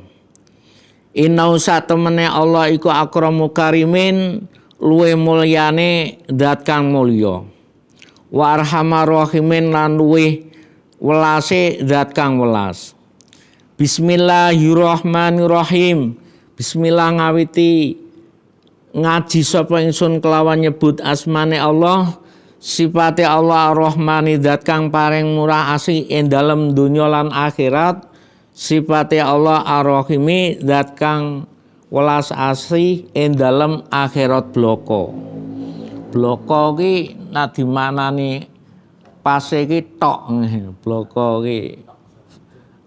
inau satemene Allah iku akramu karimin luwe mulyane zat kang mulya warhamar rahimin lan luwih welase zat kang welas. Bismillahirrahmanirrahim. Bismillah ngawiti ngaji sapa ingsun kelawan nyebut asmane Allah, sifate Allah Ar-Rahmani zat kang paring murah asih ing dalem donya lan akhirat, sifate Allah Ar-Rahimi zat kang welas asih ing dalem akhirat bloko. Bloko ki nak dimanani pase ki tok bloko ki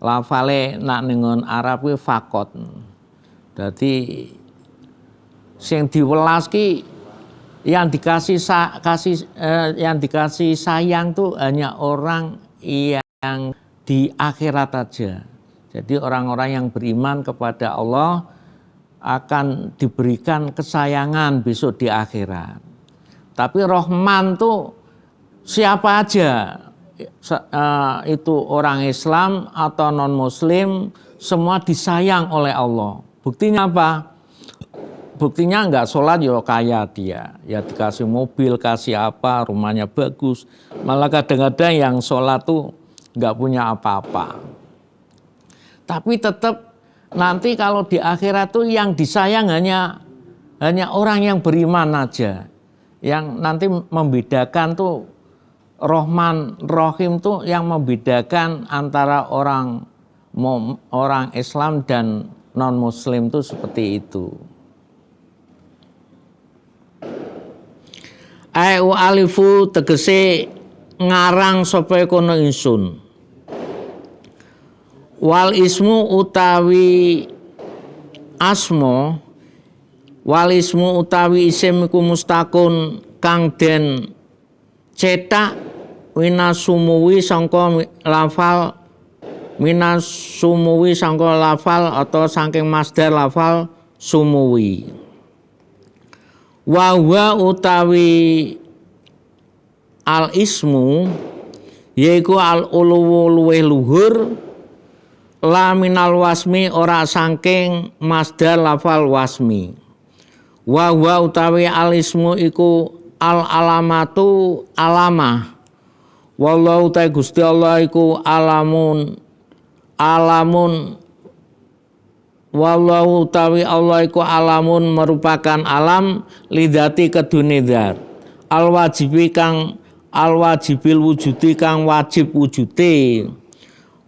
lafale nak ning Arab ki fakot. Dadi sing diwelas ki yang dikasih sayang tuh hanya orang yang di akhirat aja. Jadi orang-orang yang beriman kepada Allah akan diberikan kesayangan besok di akhirat. Tapi Rahman tuh siapa aja, itu orang Islam atau non Muslim semua disayang oleh Allah. Buktinya apa? Buktinya enggak sholat ya kaya dia, ya dikasih mobil, kasih apa, rumahnya bagus. Malah kadang-kadang yang sholat tuh enggak punya apa-apa. Tapi tetap nanti kalau di akhirat tuh yang disayang hanya orang yang beriman aja. Yang nanti membedakan tuh Rahman Rahim tuh yang membedakan antara orang Islam dan non Muslim tuh seperti itu. Ayu alifu tegese ngarang sapa kono ingsun. Wal ismu utawi asmo, wal ismu utawi isim iku mustakun kang den cetak minasumuwi sangka lafal atau saking masdar lafal sumuwi. Wa utawi al ismu yaiku al uluwu luweh luhur la minal wasmi ora saking masdar lafal wasmi. Wa utawi al ismu iku al alamatu alamah. Wallahu ta Gusti Allah iku alamun wallahu tawi Allah iku alamun merupakan alam lidati kedune zat al wajibil wujudi kang wajib wujute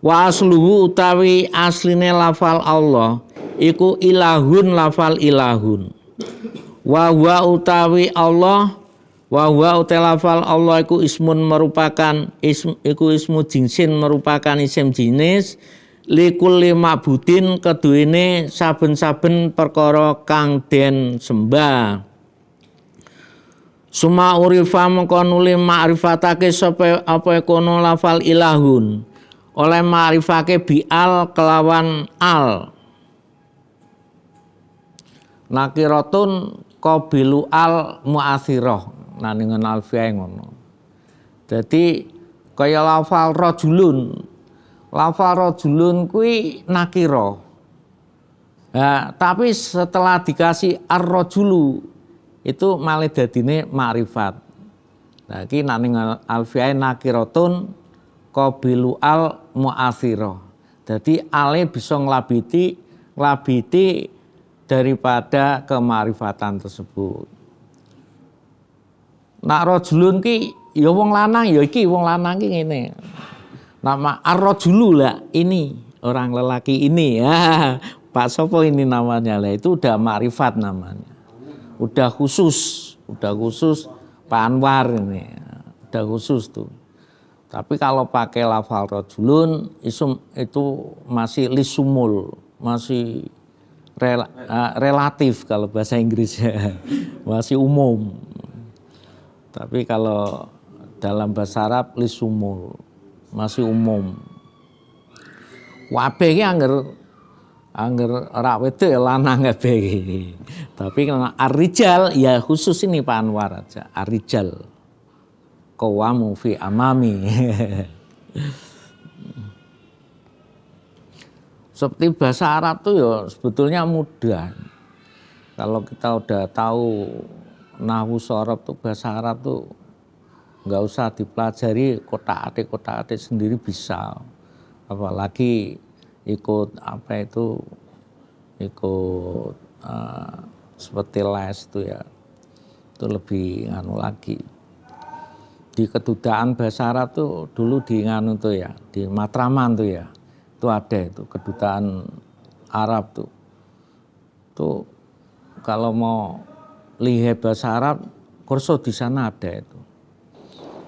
wa asluhu utawi asline lafal Allah iku ilahun lafal ilahun wa utawi Allah wa lafal Allah iku ismun merupakan ismu jinsin merupakan isim jinis likulli ma'budin keduwene saben-saben perkara kang den sembah. Suma urifa mengko nuli ma'rifatake sapa apa kono lafal ilahun. Oleh ma'rifake bi'al kelawan al. Nakiratun qabilu al mu'athirah. Nah dengan alfiah ngono. Jadi kaya lafal rajulun. Lafal rajulun kuwi nakira. Nah, tapi setelah dikasih ar-rajulu itu malah dadine makrifat. Nah, iki nek ning alfiah nakiratun qabilu al mu'athirah. Jadi ale bisa nglabiti daripada kemarifatan tersebut. Nak rajulun ki ya wong lanang, ya iki wong lanang ki ngene. Nama ar-rajulu lah, ini orang lelaki ini ya. Pak Sopo ini namanya lah, itu udah makrifat namanya. Udah khusus Pak Anwar ini. Udah khusus tuh. Tapi kalau pakai lafal rajulun itu masih lisumul, masih relatif kalau bahasa Inggrisnya. Masih umum. Tapi kalau dalam bahasa Arab lisumul, masih umum. Kabeh iki angger ora wedok ya lanang kabeh iki. Tapi kalau ar-rijal ya khusus ini Pak Anwar aja, ar-rijal. Qawamu fi amami. Seperti bahasa Arab tuh ya sebetulnya mudah. Kalau kita udah tahu nahwu shorof tuh bahasa Arab tuh nggak usah dipelajari kotak-atik sendiri bisa. Apalagi ikut seperti les itu ya, itu lebih nganu lagi. Di kedutaan bahasa Arab tuh dulu di nganu tuh ya, di Matraman tuh ya, itu ada itu kedutaan Arab tuh. Tuh kalau mau lihat bahasa Arab, kursus di sana ada itu.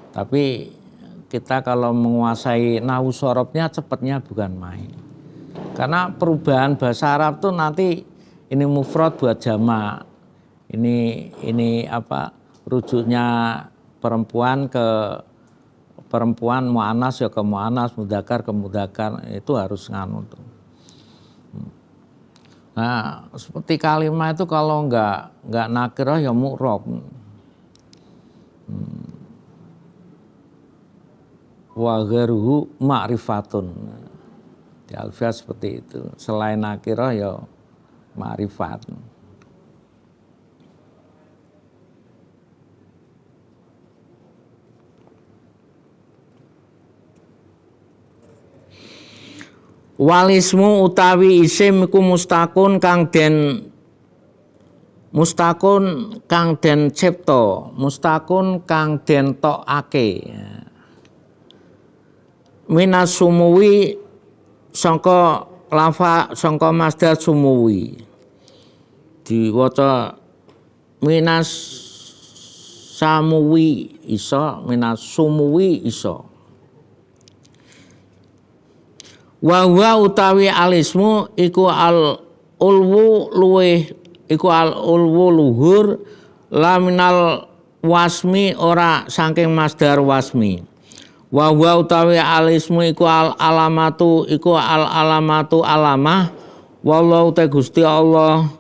Tapi kita kalau menguasai nahwu shorofnya cepatnya bukan main. Karena perubahan bahasa Arab tuh nanti ini mufrad buat jamak. Ini rujuknya perempuan ke perempuan, mu'anas ya ke mu'anas, mudzakkar ke mudzakkar, itu harus nganu tuh. Nah, seperti kalimat itu kalau enggak nakirah ya mu'rab. Wa ghairuhu ma'rifatun. Di alfiah seperti itu. Selain nakirah ya ma'rifat. Walismu utawi isim iku mustakun kang den cipta, mustakun kang den tokake. Minas sumuwi sangka masdar sumuwi. Diwaca minas samuwi iso, minas sumuwi iso. Wa huwa utawi alismu iku al ulwu luhur laminal wasmi ora saking masdar wasmi. Wa huwa utawi alismu iku al alamatu alamah. Wallahu ta Gusti Allah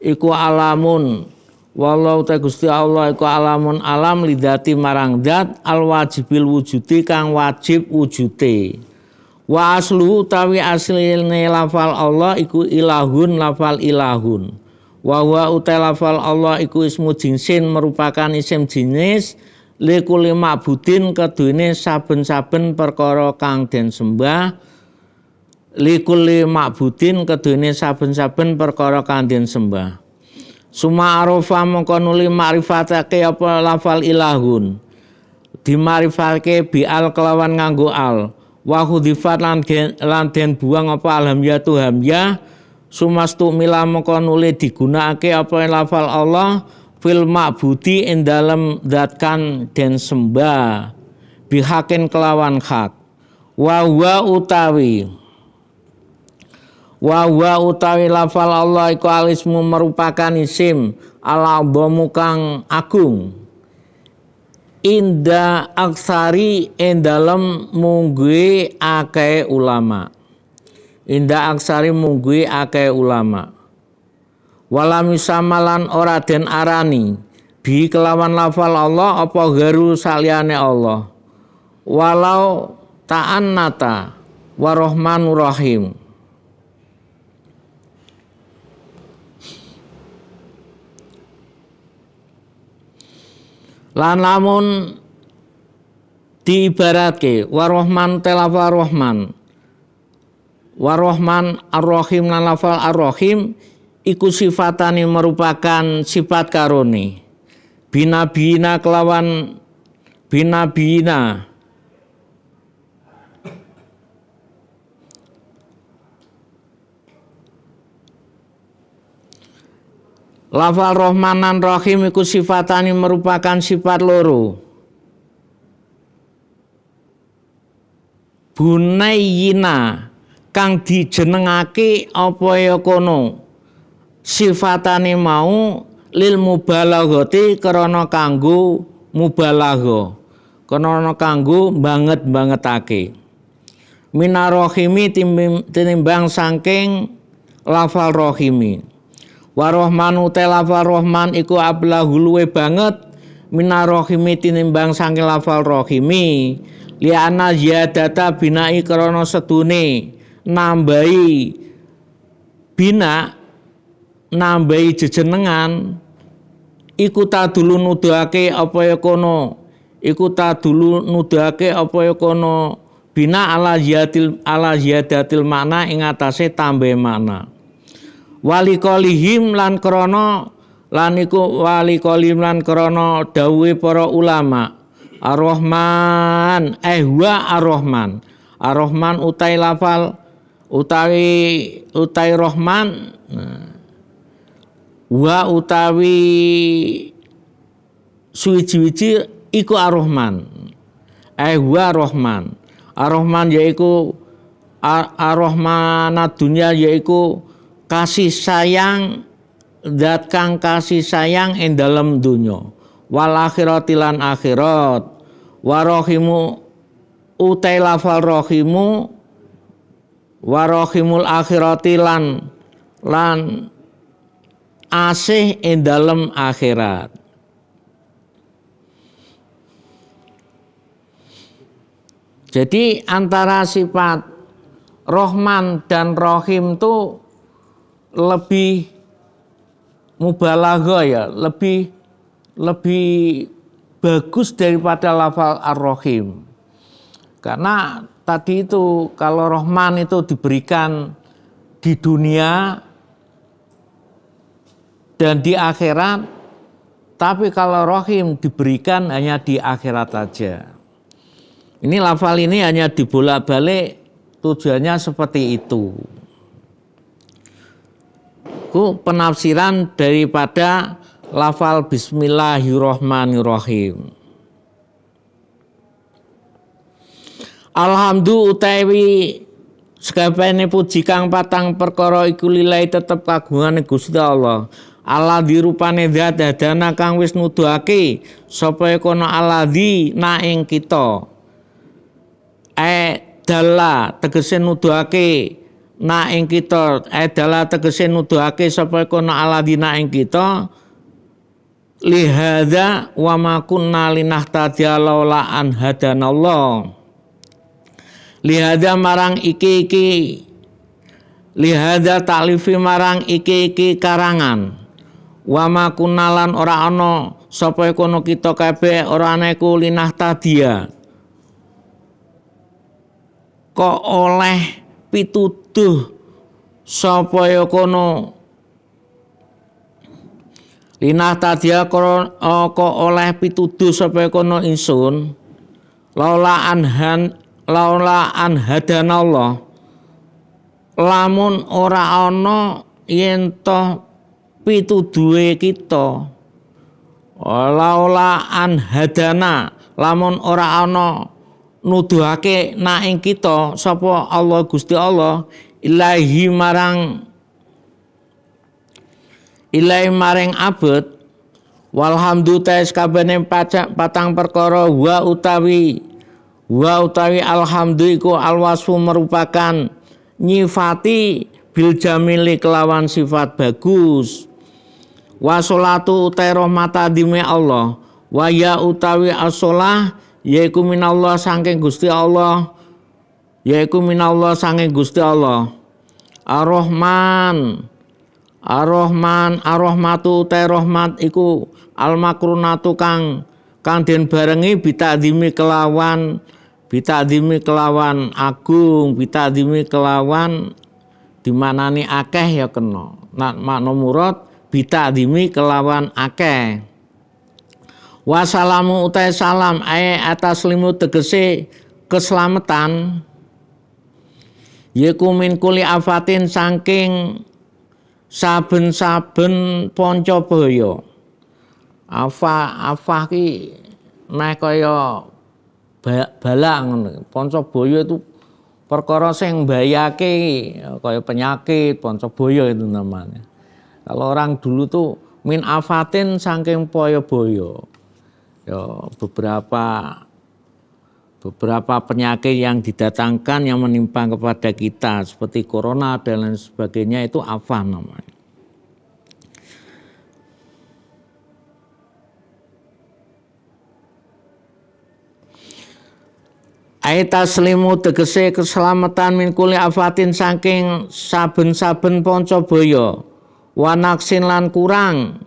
iku alamun. Wallahu ta Gusti Allah iku alamun alam lidati marang zat al wajibil wujudi kang wajib wujute. Wa asluhu utawi asline lafal Allah iku ilahun lafal ilahun. Wa huwa utai lafal Allah iku ismu jinsin merupakan isim jenis likuli ma'budin keduene saben-saben perkara kang den sembah. Likuli ma'budin keduene saben-saben perkara kang den sembah. Suma arofa mongko nuli ma'rifatake apa lafal ilahun. Dimarifatake bi'al kelawan nganggo al. Wa hudifat lan den buang apa alhamzatu hamzah sumastu mila mongko nuli digunakake apa lafal Allah fil ma'budi ing dalem zat kan den sembah bihakin kelawan hak wa utawi lafal Allah iku alismu merupakan isim al-adhamu kang agung inda aksari ing dalem mungguhe akeh ulama. Inda aksari mungguhe akeh ulama. Walam samalan ora den arani bi kelawan lafal Allah apa garu saliyane Allah. Walau ta'annata warahmanur rahim. Lan lamun diibaratke warahman telafa rahman Warahman ar-Rahim lan lafal ar-Rahim iku sifatane merupakan sifat karone. Binabina kelawan binabina lafal Rahmanan Rahim iku sifatane merupakan sifat loro. Bunayyina kang dijenengake apa ya kono sifatane mau lil mubalaghati krana kanggo mubalagha, krana kanggo banget-bangetake. Minarohimi tinimbang saking lafal rohimi. Warahmanu te lafal rahman iku ablahu luwe banget minarohimi tinimbang saking lafal rohimi. Liana ziyadata binai krana sedune nambahi bina nambahi jejenengan iku tadulu nuduhake apa ya kono iku tadulu nuduhake apa ya kono bina ala ziyadatil makna ing atase tambah makna wali qalihim lan krana lan iku wali qalihim lan krana dawuhe para ulama Ar-Rahman wa Ar-Rahman Ar-Rahman utai lafal utai Rahman wa utawi suwiji-wiji iku Ar-Rahman wa Rahman Ar-Rahman yaiku Ar-Rahmanad dunya yaiku kasih sayang zat kang kasih sayang ing dalem dunya wal akhirati lan akhirat warahimu utai lafal rahimu warahimul akhirati lan asih ing dalem akhirat. Jadi antara sifat Rahman dan Rahim itu lebih mubalaghah ya, lebih bagus daripada lafal Ar-Rahim. Karena tadi itu kalau Rahman itu diberikan di dunia dan di akhirat, tapi kalau Rahim diberikan hanya di akhirat saja. Ini lafal ini hanya dibolak-balik, tujuannya seperti itu. Itu penafsiran daripada lafal Bismillahirrahmanirrahim. Alhamdulillah utawi sakabehane puji kang patang perkara iku lillahi tetep kagungane Gusti Allah. Allah dirupane zat hadana kang wis nuduhake sapa kono alladzi na ing kita. Dalla tegese nuduhake na ing kita, dalla tegese nuduhake sapa kono alladzi na ing kita. Lihada wa ma kunna linahtadiya laula an hadanallah. Lihada marang iki lihada taklifi marang iki karangan. Wa ma kunna lan ora ana sapa kono kita kabeh ora ana iku linahtadiya. Kok oleh pituduh sapa kono Linah tadia kok oleh pituduh sapa kono ingsun laula an hadanallah lamun ora ana yen to pituduhe kita laula an hadana lamun ora ana nuduhake na ing kita sapa Allah Gusti Allah ilahi maring abet walhamdu tes kabene patang perkara wa utawi alhamdu iku alwasfu merupakan nyifati bil jamili kelawan sifat bagus wasolatu utai rahmata dime Allah wa ya utawi as-shalah yaiku minallah saking Gusti Allah Ar-Rahmatu te rahmat iku al-makrunatu kang den barengi bitadimi kelawan bitadimi kelawan agung, bitadimi kelawan dimanani akeh ya kena. Nah, makna murad bitadimi kelawan akeh. Wassalamu utai salam atas limu tegese keselamatan. Yeku min kuli afatin saking saben-saben panca baya. Afah ki meh kaya balak ngono. Panca baya itu perkara sing mbayake kaya penyakit, panca baya itu namanya. Kalau orang dulu tuh min afatin saking baya-baya. Ya, beberapa penyakit yang didatangkan yang menimpa kepada kita seperti corona dan lain sebagainya itu afah namanya. Taslimu tegese keselamatan min kuli afatin saking saben-saben panca baya. Wanaksin lan kurang.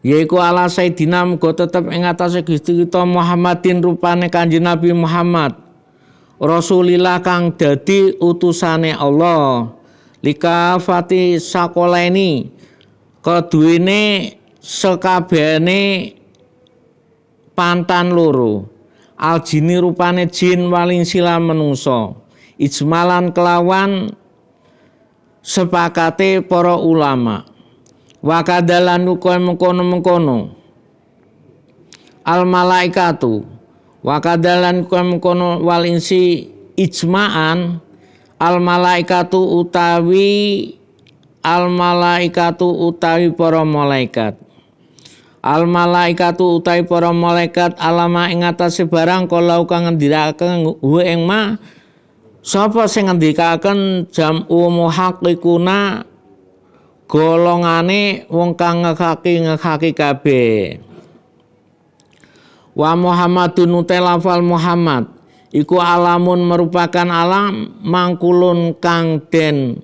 Yaiku ala Sayyidina muga tetep ing atase Gusti kita Muhammadin rupane Kanjeng Nabi Muhammad Rasulillah kang dadi utusane Allah likafati sakolaini keduwene sekabehane pantan loro aljini rupane jin walin sila menungso ijmalan kelawan sepakate para ulama. Wakadalan kowe mengkono al malaikatu wakadalan kowe mengkono wal insi ijma'an al malaikatu utawi para malaikat para malaikat alama ing atase barang kala kang ngendikaken ing ma sapa sing ngendikaken jam'u muhaqqiquna golongane wong kang ngekaki kabeh. Wa Muhammadun uta lafal Muhammad iku alamun merupakan alam mangkulun kang den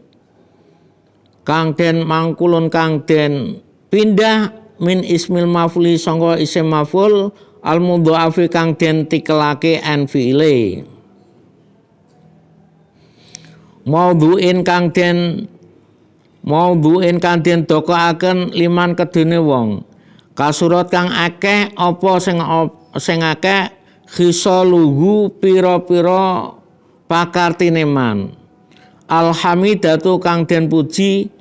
pindah min ismil mafuli sangka isim maful al mudha'afi kang den tikelake an fi'ile. Maudhu'in kang den dokoaken liman kedene wong kasurat kang akeh apa sing akeh khisaluhu pira-pira pakartine man alhamidatu kang den puji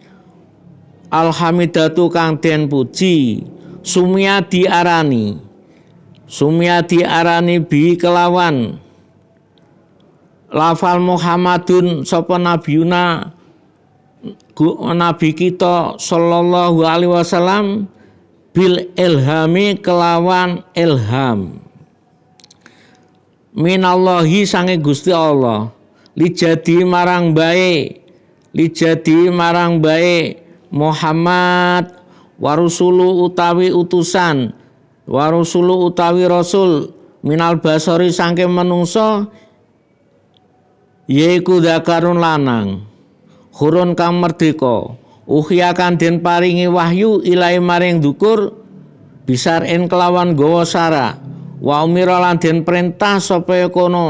sumia diarani bi kelawan lafal Muhammadun sapa nabiyuna Nabi kita sallallahu alaihi wasallam bil ilhami kelawan ilham minallahi sange Gusti Allah lijadi marang bae Muhammad warusulu utawi utusan warusulu utawi rasul minal basari sange menungso yaiku dzakarun lanang hurun kang merdeka uhya kan den paringi wahyu ilai maring dukur bisarin kelawan gawa sara wa umira lan den perintah sapa kono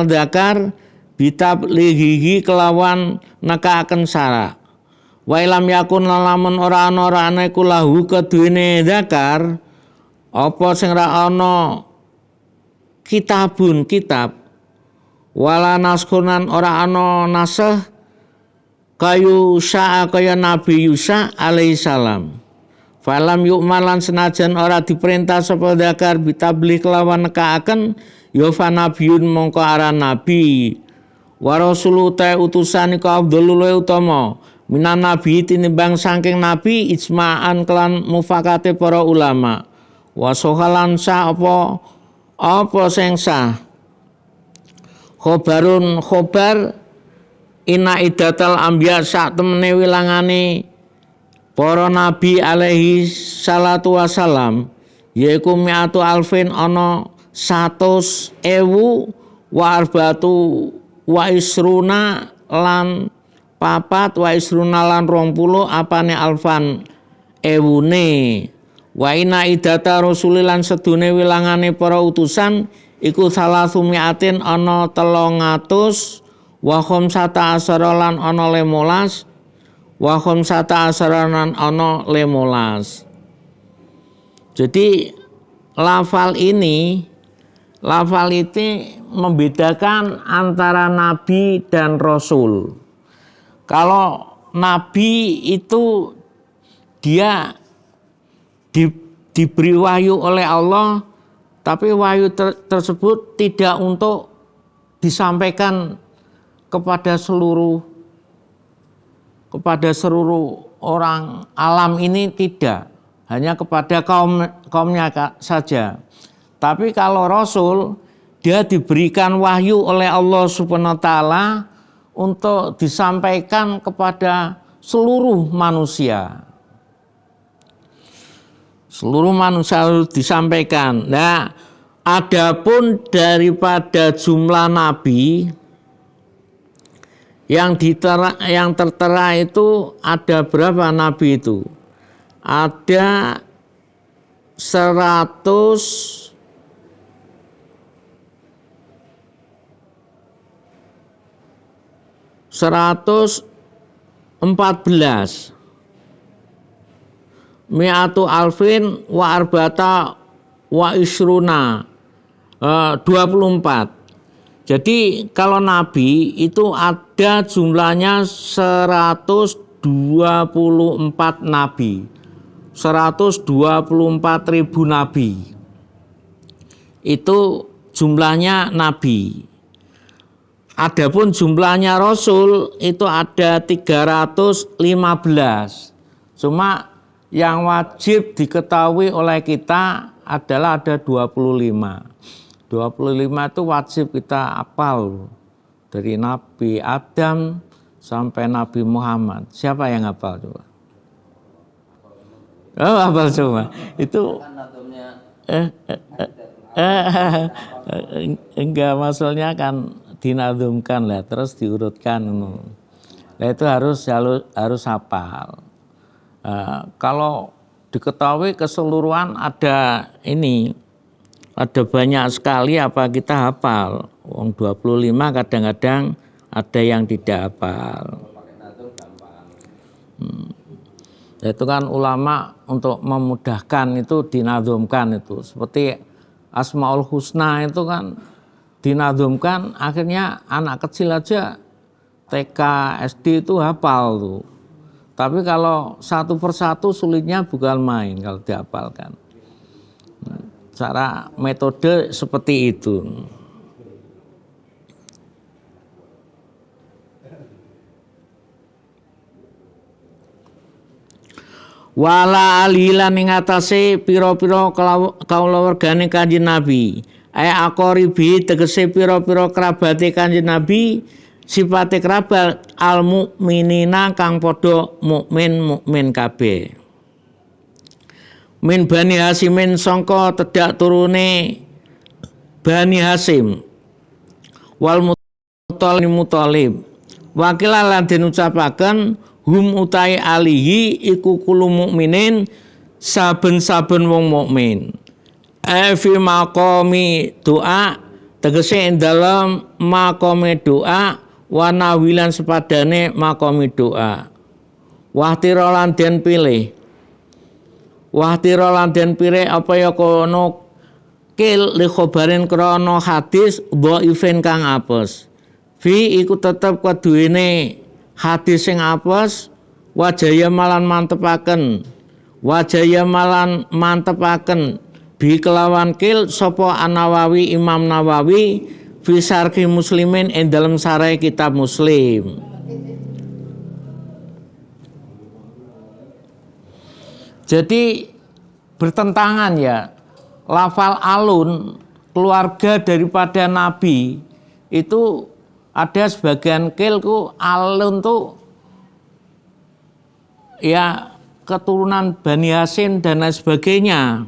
dakar bitablighi kelawan nekaaken sara wa ilam yakun lamun ora ana iku lahu keduwene dakar apa sing ra ana kitab wala naskunan ora ana nasah kayu sa'a kaya Nabi Yusa alaihi salam falam yu'malan senajan ora diperintah sapa dakar bitabli kelawan nekaaken ya fa nabiyun mongko aran nabi wa rasulu ta utusan iku abdulul utama minan nabi tinimbang saking nabi ijma'an kelan mufakate para ulama wa sohalan sa apa sing sah khobar inna iddatal anbiya sak temene wilangane para nabi alaihi salatu wasalam yaiku mi'atu alfin ana 100.000 wa arbatu wa isruna lan 20 apane alfan ewune Wa inna idata rasulilan sedune wilangane para utusan iku salasumiatin ana 300 wa khamsata asyara lan ana 15 wa khamsata asyara lan ana 15. Jadi lafal ini membedakan antara nabi dan rasul. Kalau nabi itu dia diberi wahyu oleh Allah, tapi wahyu tersebut tidak untuk disampaikan kepada seluruh orang alam ini, tidak, hanya kepada kaumnya saja. Tapi kalau rasul, dia diberikan wahyu oleh Allah Subhanahu wa taala untuk disampaikan kepada seluruh manusia. Seluruh manusia harus disampaikan. Nah, adapun daripada jumlah nabi yang tertera itu ada berapa nabi itu? Ada 114 mi'atu alfin wa arbata wa isruna 24. Jadi kalau nabi itu ada jumlahnya 124 nabi, 124.000 nabi. Itu jumlahnya nabi. Adapun jumlahnya rasul itu ada 315. Cuma yang wajib diketahui oleh kita adalah ada 25. 25 itu wajib kita hafal. Dari Nabi Adam sampai Nabi Muhammad. Siapa yang hafal coba? Oh, hafal semua. Itu enggak, maksudnya kan dinadumkan lah, terus diurutkan. Nah, itu harus hafal. Kalau diketahui keseluruhan ada banyak sekali apa kita hafal. Wong 25 kadang-kadang ada yang tidak hafal. Itu kan ulama untuk memudahkan itu dinadzumkan itu. Seperti Asmaul Husna itu kan dinadzumkan, akhirnya anak kecil aja TK, SD itu hafal tuh. Tapi kalau satu persatu sulitnya bukan main kalau dihafalkan. Cara metode seperti itu. Wala alilan ing atase pira-pira kaula wergane Kanjeng Nabi. Aqoribi tegese pira-pira kerabate Kanjeng Nabi, sifate kerabat al mukminina kang padha mukmin kabeh. Min Bani Hasimin sangka tedak turune Bani Hasim wal Muthalib. Wakila lan den ucapaken hum utai alihi iku kulo mukminin saben-saben wong mukmin. Fi maqami doa tegese ing dalam maqami doa wa nawilan sepadane maqami doa. Wahtira lan den pilih. Wahtira lan den pilih apa ya kono kil li khobarin krana hadis dhaifin kang apes. Fi iku tetep kuduene hadis sing apes wajaya malan mantepaken bi kelawan kil sapa An-Nawawi Imam Nawawi fi syarhi Muslimin ing dalem sarai kitab Muslim. Jadi bertentangan ya, lafal alun keluarga daripada Nabi itu ada sebagian kilku alun tuh ya keturunan Bani Hasim dan lain sebagainya.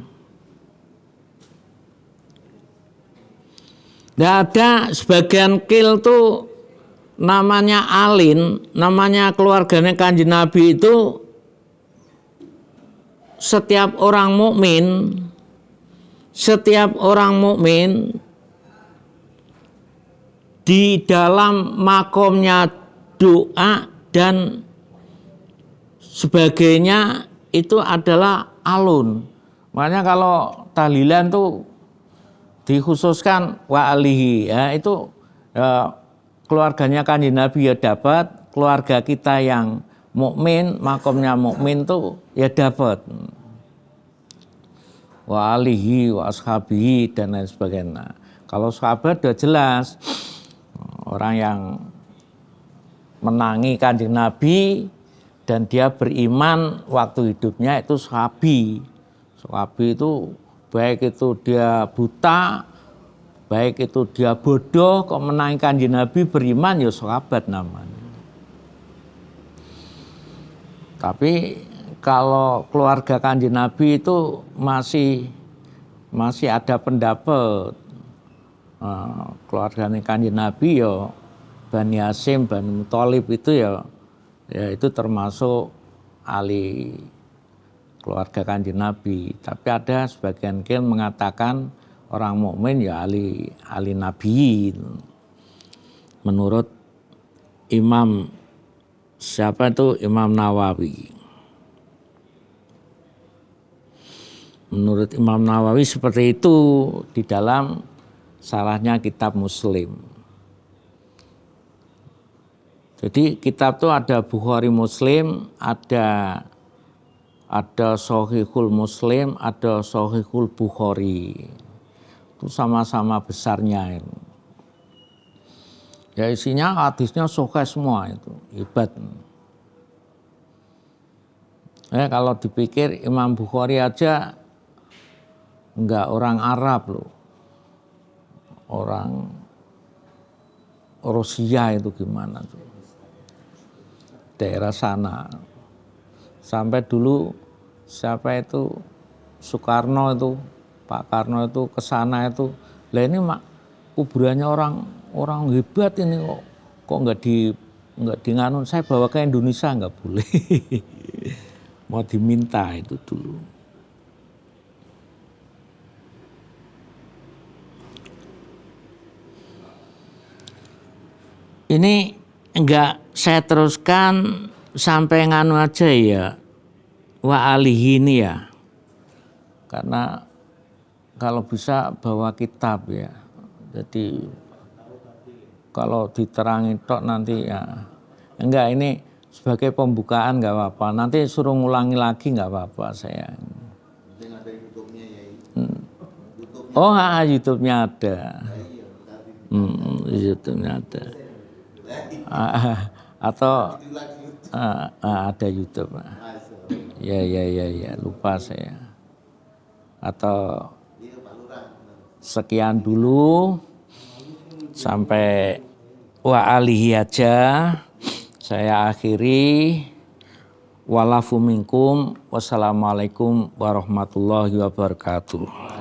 Dan ada sebagian kil tuh namanya alin, namanya keluarganya Kanjeng Nabi itu setiap orang mukmin di dalam makomnya doa dan sebagainya itu adalah alun. Makanya kalau tahlilan tuh dikhususkan wa alihi, ya itu keluarganya Kanjeng Nabi ya dapat, keluarga kita yang mukmin, makomnya mukmin tuh ya dapat. Wa alihi wa ashabihi dan lain sebagainya. Kalau sahabat udah jelas, orang yang menangi Kanjeng Nabi dan dia beriman waktu hidupnya itu sahabi. Sahabi itu baik itu dia buta, baik itu dia bodoh, kok menangi Kanjeng Nabi beriman ya sahabat namanya. Tapi kalau keluarga Kanjeng Nabi itu masih ada pendapat. Keluarga Kanjeng Nabi ya Bani Hasyim, Bani Muthalib itu ya itu termasuk ahli keluarga Kanjeng Nabi. Tapi ada sebagian yang mengatakan orang mukmin ya ahli Nabi. Menurut Imam siapa itu Imam Nawawi. Menurut Imam Nawawi seperti itu di dalam salahnya kitab Muslim. Jadi kitab itu ada Bukhari Muslim, ada Shahihul Muslim, ada Shahihul Bukhari. Itu sama-sama besarnya itu. Ya isinya hadisnya sahih semua itu, hebat. Kalau dipikir Imam Bukhari aja enggak orang Arab loh. Orang Rusia itu gimana tuh? Daerah sana. Sampai dulu siapa itu Soekarno itu, Pak Karno itu ke sana itu. Lah ini kuburannya orang hebat ini kok enggak nganun, saya bawa ke Indonesia enggak boleh. Mau diminta itu dulu. Ini enggak saya teruskan sampai nganu aja ya, wa alihi ini ya. Karena kalau bisa bawa kitab ya. Jadi kalau diterangin tok nanti ya. Enggak, ini sebagai pembukaan enggak apa-apa. Nanti suruh ngulangi lagi enggak apa-apa saya. Ada YouTube-nya ya. Oh, YouTube-nya ada. YouTube-nya ada. Atau ada YouTube. Ya, lupa saya. Atau sekian dulu sampai wa alihi aja saya akhiri. Walafu minkum, wassalamualaikum warahmatullahi wabarakatuh.